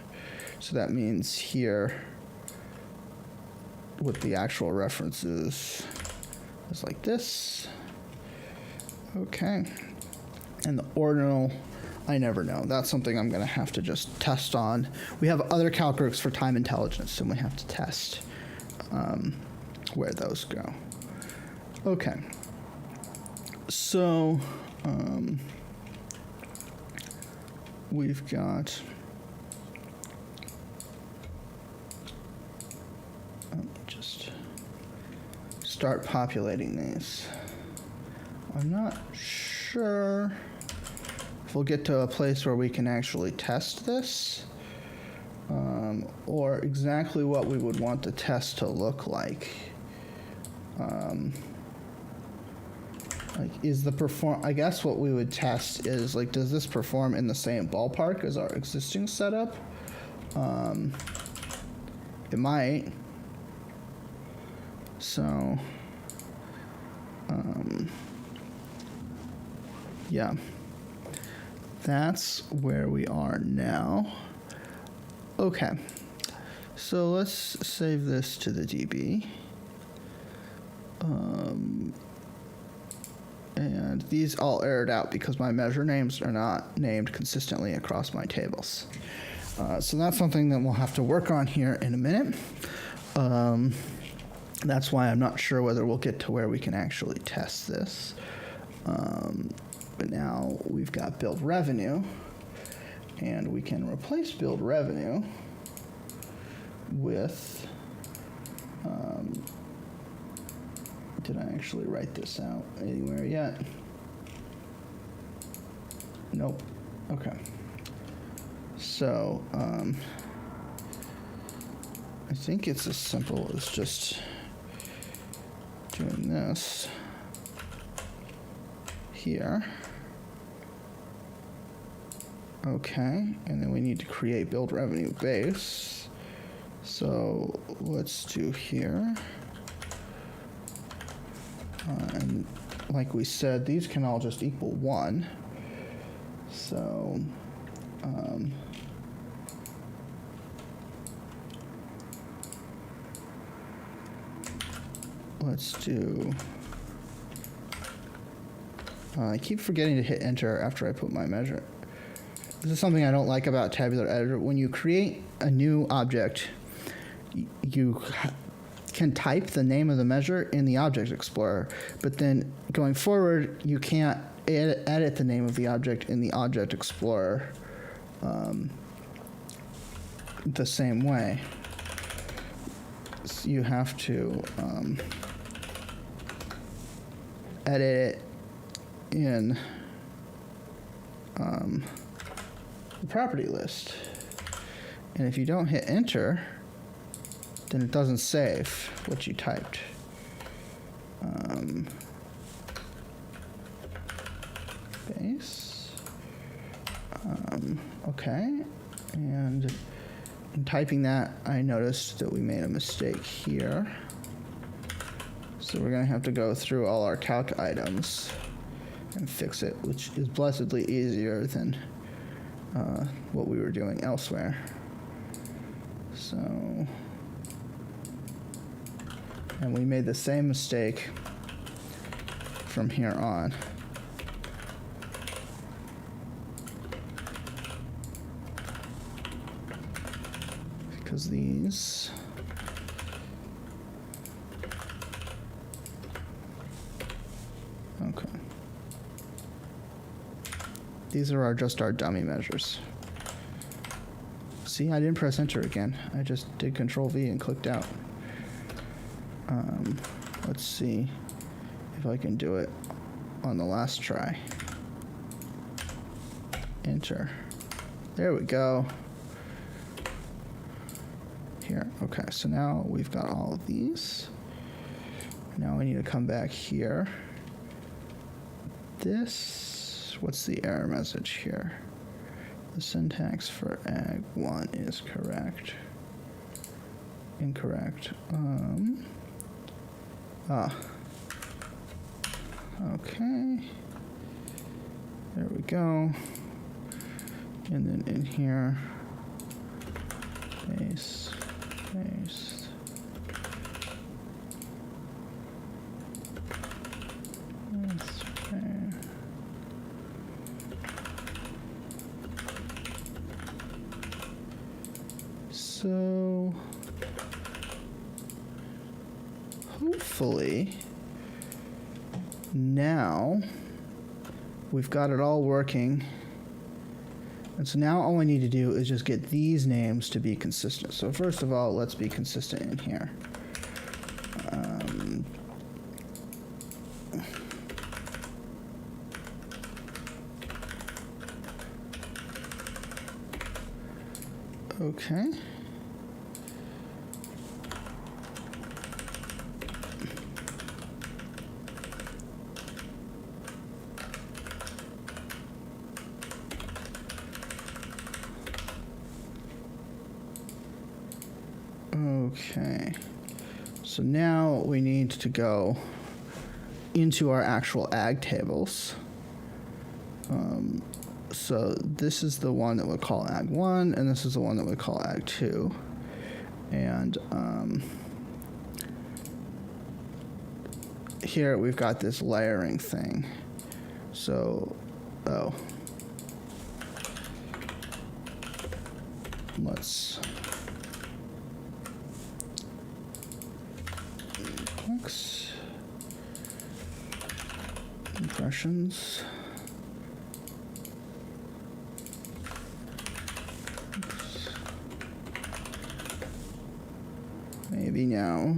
So that means here, with the actual references, is like this. Okay. And the ordinal, I never know. That's something I'm going to have to just test on. We have other calc for time intelligence, and we have to test where those go. Okay. So we've got just start populating these. I'm not sure if we'll get to a place where we can actually test this, or exactly what we would want the test to look like. Like, is the I guess what we would test is, like, does this perform in the same ballpark as our existing setup? It might. So, yeah. That's where we are now. Okay. So let's save this to the DB. And these all errored out because my measure names are not named consistently across my tables. So that's something that we'll have to work on here in a minute. That's why I'm not sure whether we'll get to where we can actually test this. But now we've got build revenue, and we can replace build revenue with, did I actually write this out anywhere yet? Nope. Okay. So, I think it's as simple as just doing this here. Okay, and then we need to create build revenue base. So let's do here. And like we said, these can all just equal 1. So, let's do, I keep forgetting to hit enter after I put my measure. This is something I don't like about Tabular Editor. When you create a new object, you can type the name of the measure in the Object Explorer, but then going forward, you can't edit the name of the object in the Object Explorer the same way. So you have to edit it in the property list. And if you don't hit enter, then it doesn't save what you typed. Base. Okay. And in typing that, I noticed that we made a mistake here. So we're going to have to go through all our calc items and fix it, which is blessedly easier than what we were doing elsewhere. So, and we made the same mistake from here on. Because these okay. These are just our dummy measures. See, I didn't press enter again. I just did Control V and clicked out. Let's see if I can do it on the last try. Enter. There we go. Here. Okay, so now we've got all of these. Now we need to come back here. This, what's the error message here? The syntax for ag1 is correct. Incorrect. Okay. There we go. And then in here, paste, paste. That's fair. So, hopefully, now we've got it all working. And so now all I need to do is just get these names to be consistent. So first of all, let's be consistent in here. Okay. Okay, so now we need to go into our actual ag tables. So this is the one that we call ag1, and this is the one that we call ag2. And here we've got this layering thing. So, let's impressions. Maybe now.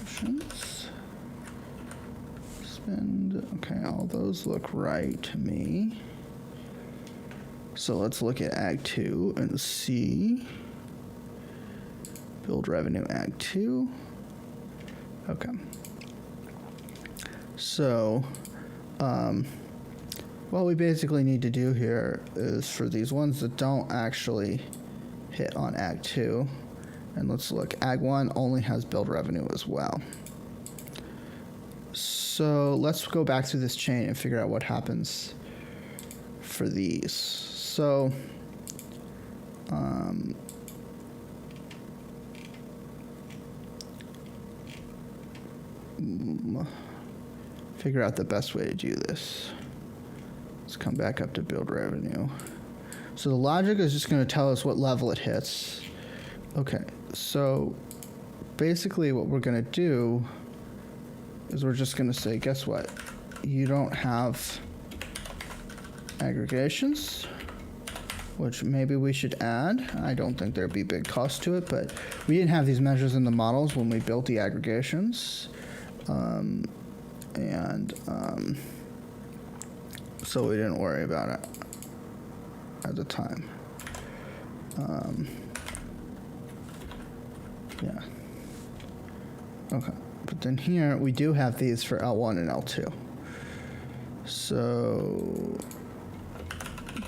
Impressions. Spend. Okay, all those look right to me. So let's look at Ag 2 and see. Build revenue Ag 2. Okay. So, what we basically need to do here is for these ones that don't actually hit on Ag 2, and let's look, Ag 1 only has build revenue as well. So let's go back through this chain and figure out what happens for these. So, figure out the best way to do this. Let's come back up to build revenue. So the logic is just going to tell us what level it hits. Okay, so basically what we're going to do is we're just going to say, guess what? You don't have aggregations, which maybe we should add. I don't think there'd be big cost to it, but we didn't have these measures in the models when we built the aggregations. So we didn't worry about it at the time. Yeah. Okay. But then here we do have these for L1 and L2. So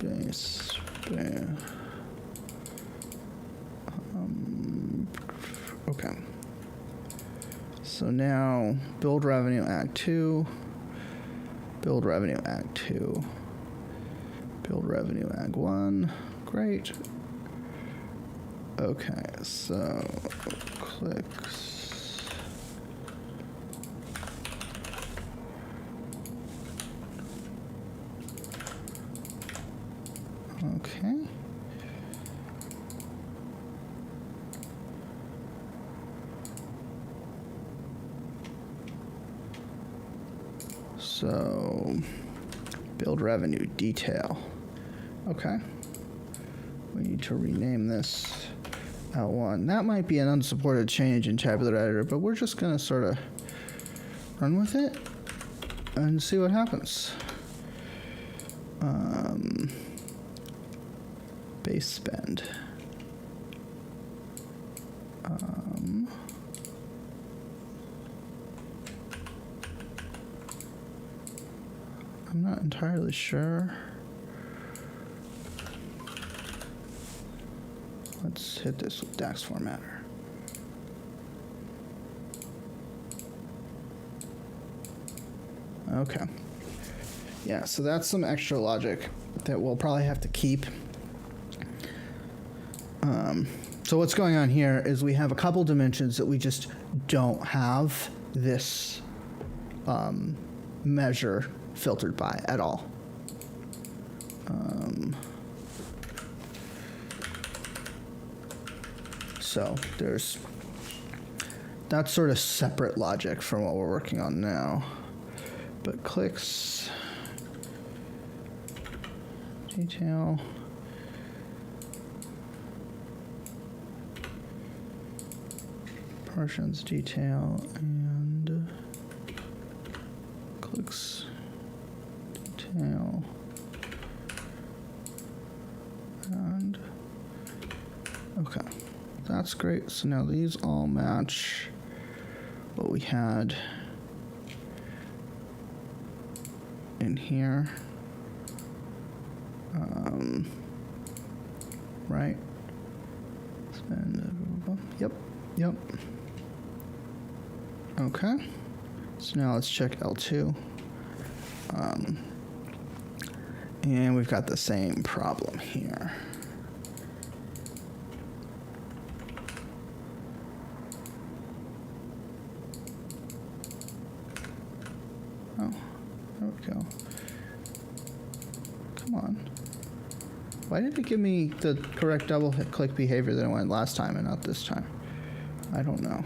base. Okay. So now build revenue Ag 2. Build revenue Ag 2. Build revenue Ag 1. Great. Okay, so clicks. Okay. So, build revenue detail. Okay. We need to rename this L1. That might be an unsupported change in tabular editor, but we're just going to sort of run with it and see what happens. Base spend. I'm not entirely sure. Let's hit this with DAX formatter. Okay. Yeah, so that's some extra logic that we'll probably have to keep. So what's going on here is we have a couple dimensions that we just don't have this measure filtered by at all. So that's sort of separate logic from what we're working on now. But clicks, detail, portions, detail, and clicks, detail, and okay, that's great. So now these all match what we had in here, right? Yep. Okay. So now let's check L2. And we've got the same problem here. Oh, there we go. Come on. Why did it give me the correct double click behavior that it went last time and not this time? I don't know.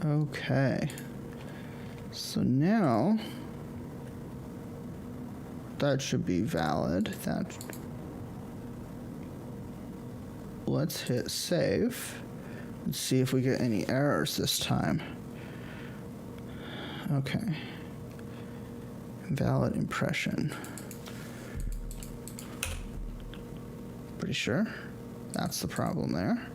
Okay. So now that should be valid. Let's hit save and see if we get any errors this time. Okay. Valid impression. Pretty sure that's the problem there.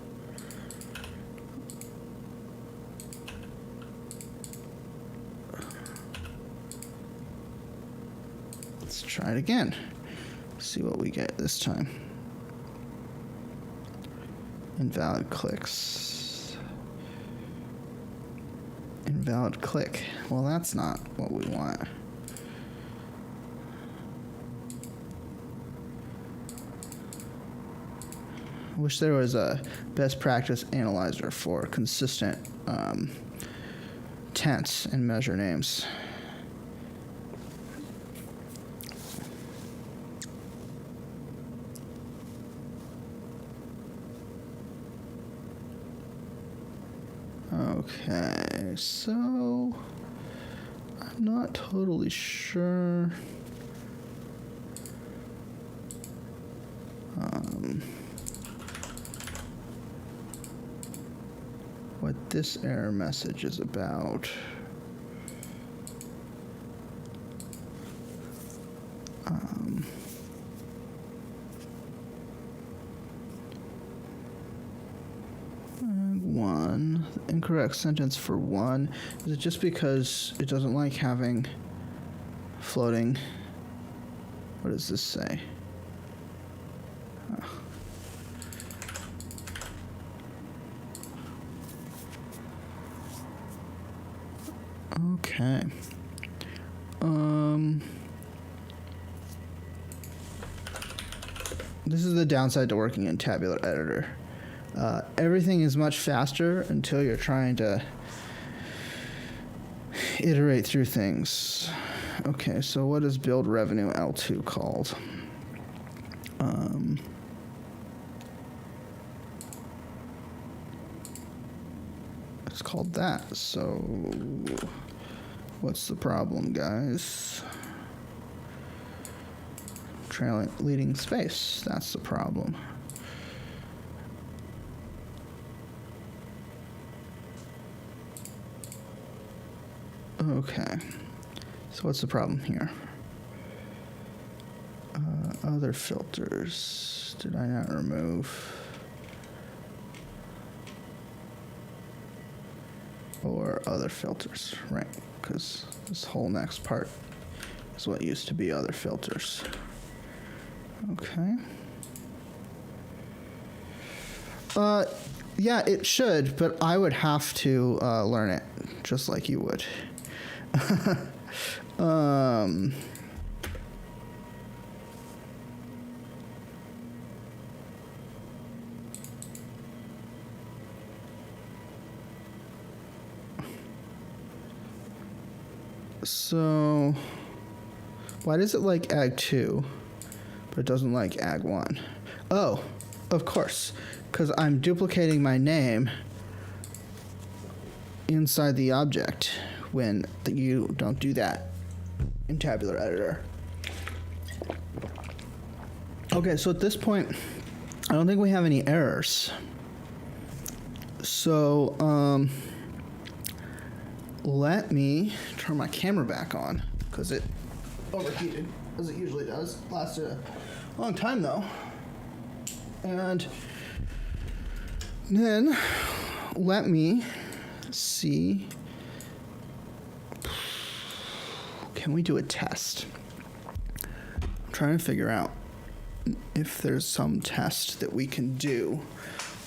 Let's try it again. See what we get this time. Invalid clicks. Invalid click. Well, that's not what we want. I wish there was a best practice analyzer for consistent tense and measure names. Okay, so I'm not totally sure. What this error message is about. One incorrect sentence for one. Is it just because it doesn't like having floating? What does this say? Oh. Okay. This is the downside to working in tabular editor. Everything is much faster until you're trying to iterate through things. Okay, so what is build revenue L2 called? I it's called that. So what's the problem, guys? Trailing leading space, that's the problem. Okay, so what's the problem here? Other filters, did I not remove? Or other filters, right? Because this whole next part is what used to be other filters. Okay. Yeah, it should, but I would have to learn it, just like you would. So, why does it like Ag 2, but it doesn't like Ag 1? Oh, of course, because I'm duplicating my name inside the object when you don't do that in Tabular Editor. Okay, so at this point, I don't think we have any errors. So, let me turn my camera back on, because it overheated, as it usually does. Lasted a long time, though. And then let me see. Can we do a test? I'm trying to figure out if there's some test that we can do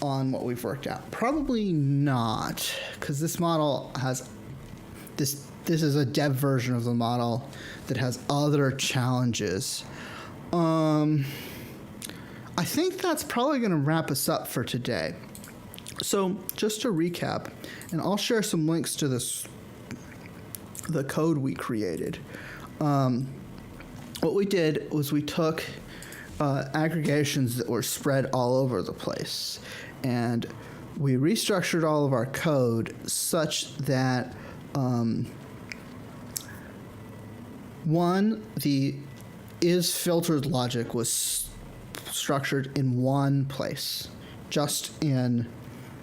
on what we've worked out. Probably not, because this model has this is a dev version of the model that has other challenges. I think that's probably going to wrap us up for today. So just to recap, and I'll share some links to the code we created. What we did was we took aggregations that were spread all over the place, and we restructured all of our code such that the is filtered logic was structured in one place, just in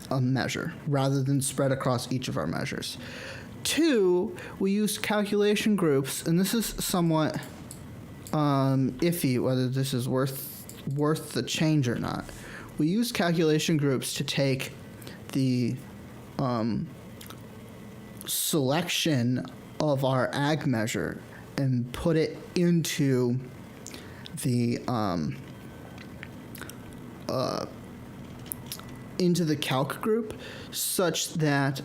a measure, rather than spread across each of our measures. 2, we used calculation groups, and this is somewhat iffy whether this is worth the change or not. We used calculation groups to take the selection of our ag measure and put it into the calc group, such that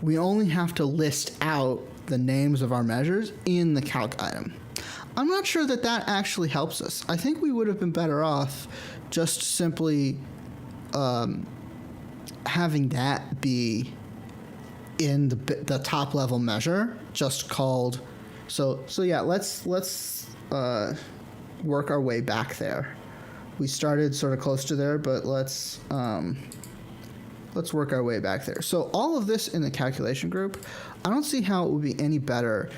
we only have to list out the names of our measures in the calc item. I'm not sure that that actually helps us. I think we would have been better off just simply having that be in the top level measure, just called. So yeah, let's work our way back there. We started sort of close to there, but let's work our way back there. So all of this in the calculation group, I don't see how it would be any better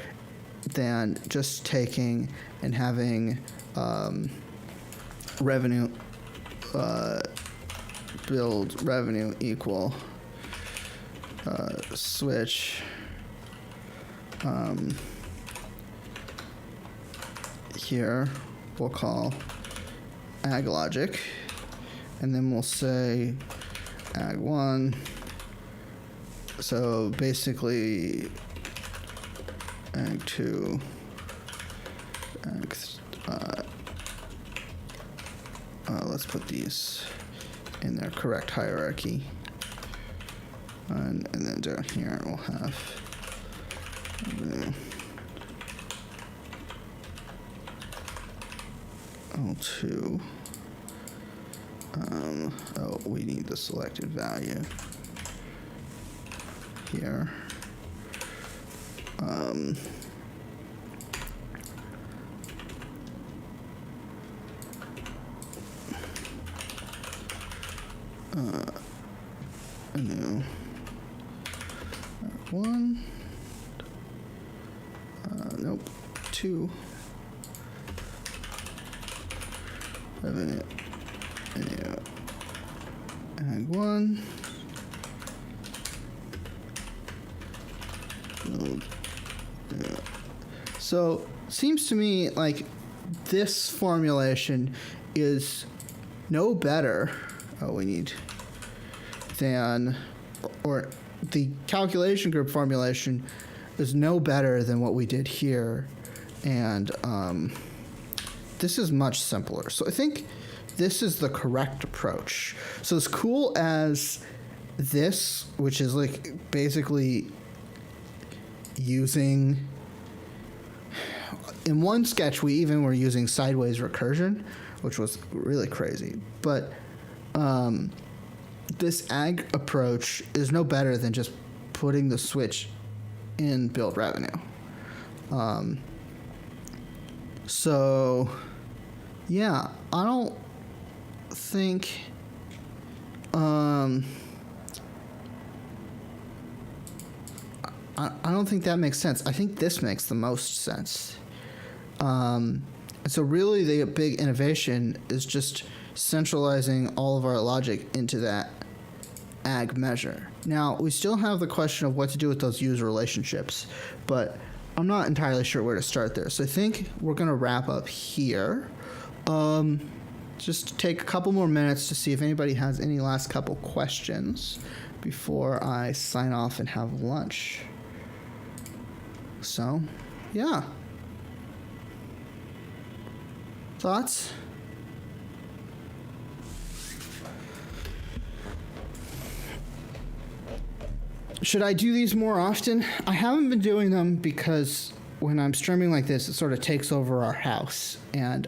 than just taking and having revenue build revenue equal switch here we'll call ag logic, and then we'll say ag 1. So basically ag 2, let's put these in their correct hierarchy, and then down here we'll have L2. We need the selected value here. 1. Nope. 2. 11. Ag 1. So, seems to me like this formulation is no better. Oh, we need than, or the calculation group formulation is no better than what we did here, and this is much simpler. So I think this is the correct approach. So as cool as this, which is like basically using, in one sketch we even were using sideways recursion, which was really crazy, but this ag approach is no better than just putting the switch in build revenue. So yeah, I don't think I don't think that makes sense. I think this makes the most sense. So really the big innovation is just centralizing all of our logic into that ag measure. Now, we still have the question of what to do with those user relationships, but I'm not entirely sure where to start there. So I think we're going to wrap up here. Just take a couple more minutes to see if anybody has any last couple questions before I sign off and have lunch. So, yeah. Thoughts? Should I do these more often? I haven't been doing them because when I'm streaming like this, it sort of takes over our house. And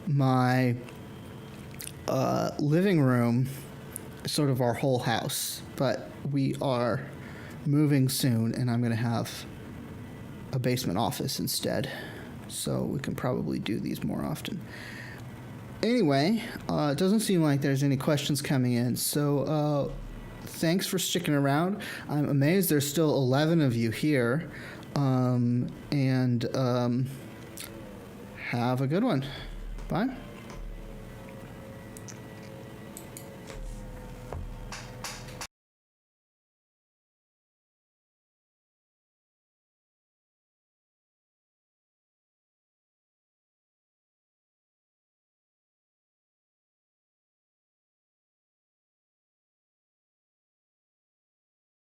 my living room is sort of our whole house. But we are moving soon, and I'm going to have a basement office instead. So we can probably do these more often. Anyway, it doesn't seem like there's any questions coming in. So thanks for sticking around. I'm amazed there's still 11 of you here. And have a good one. Bye.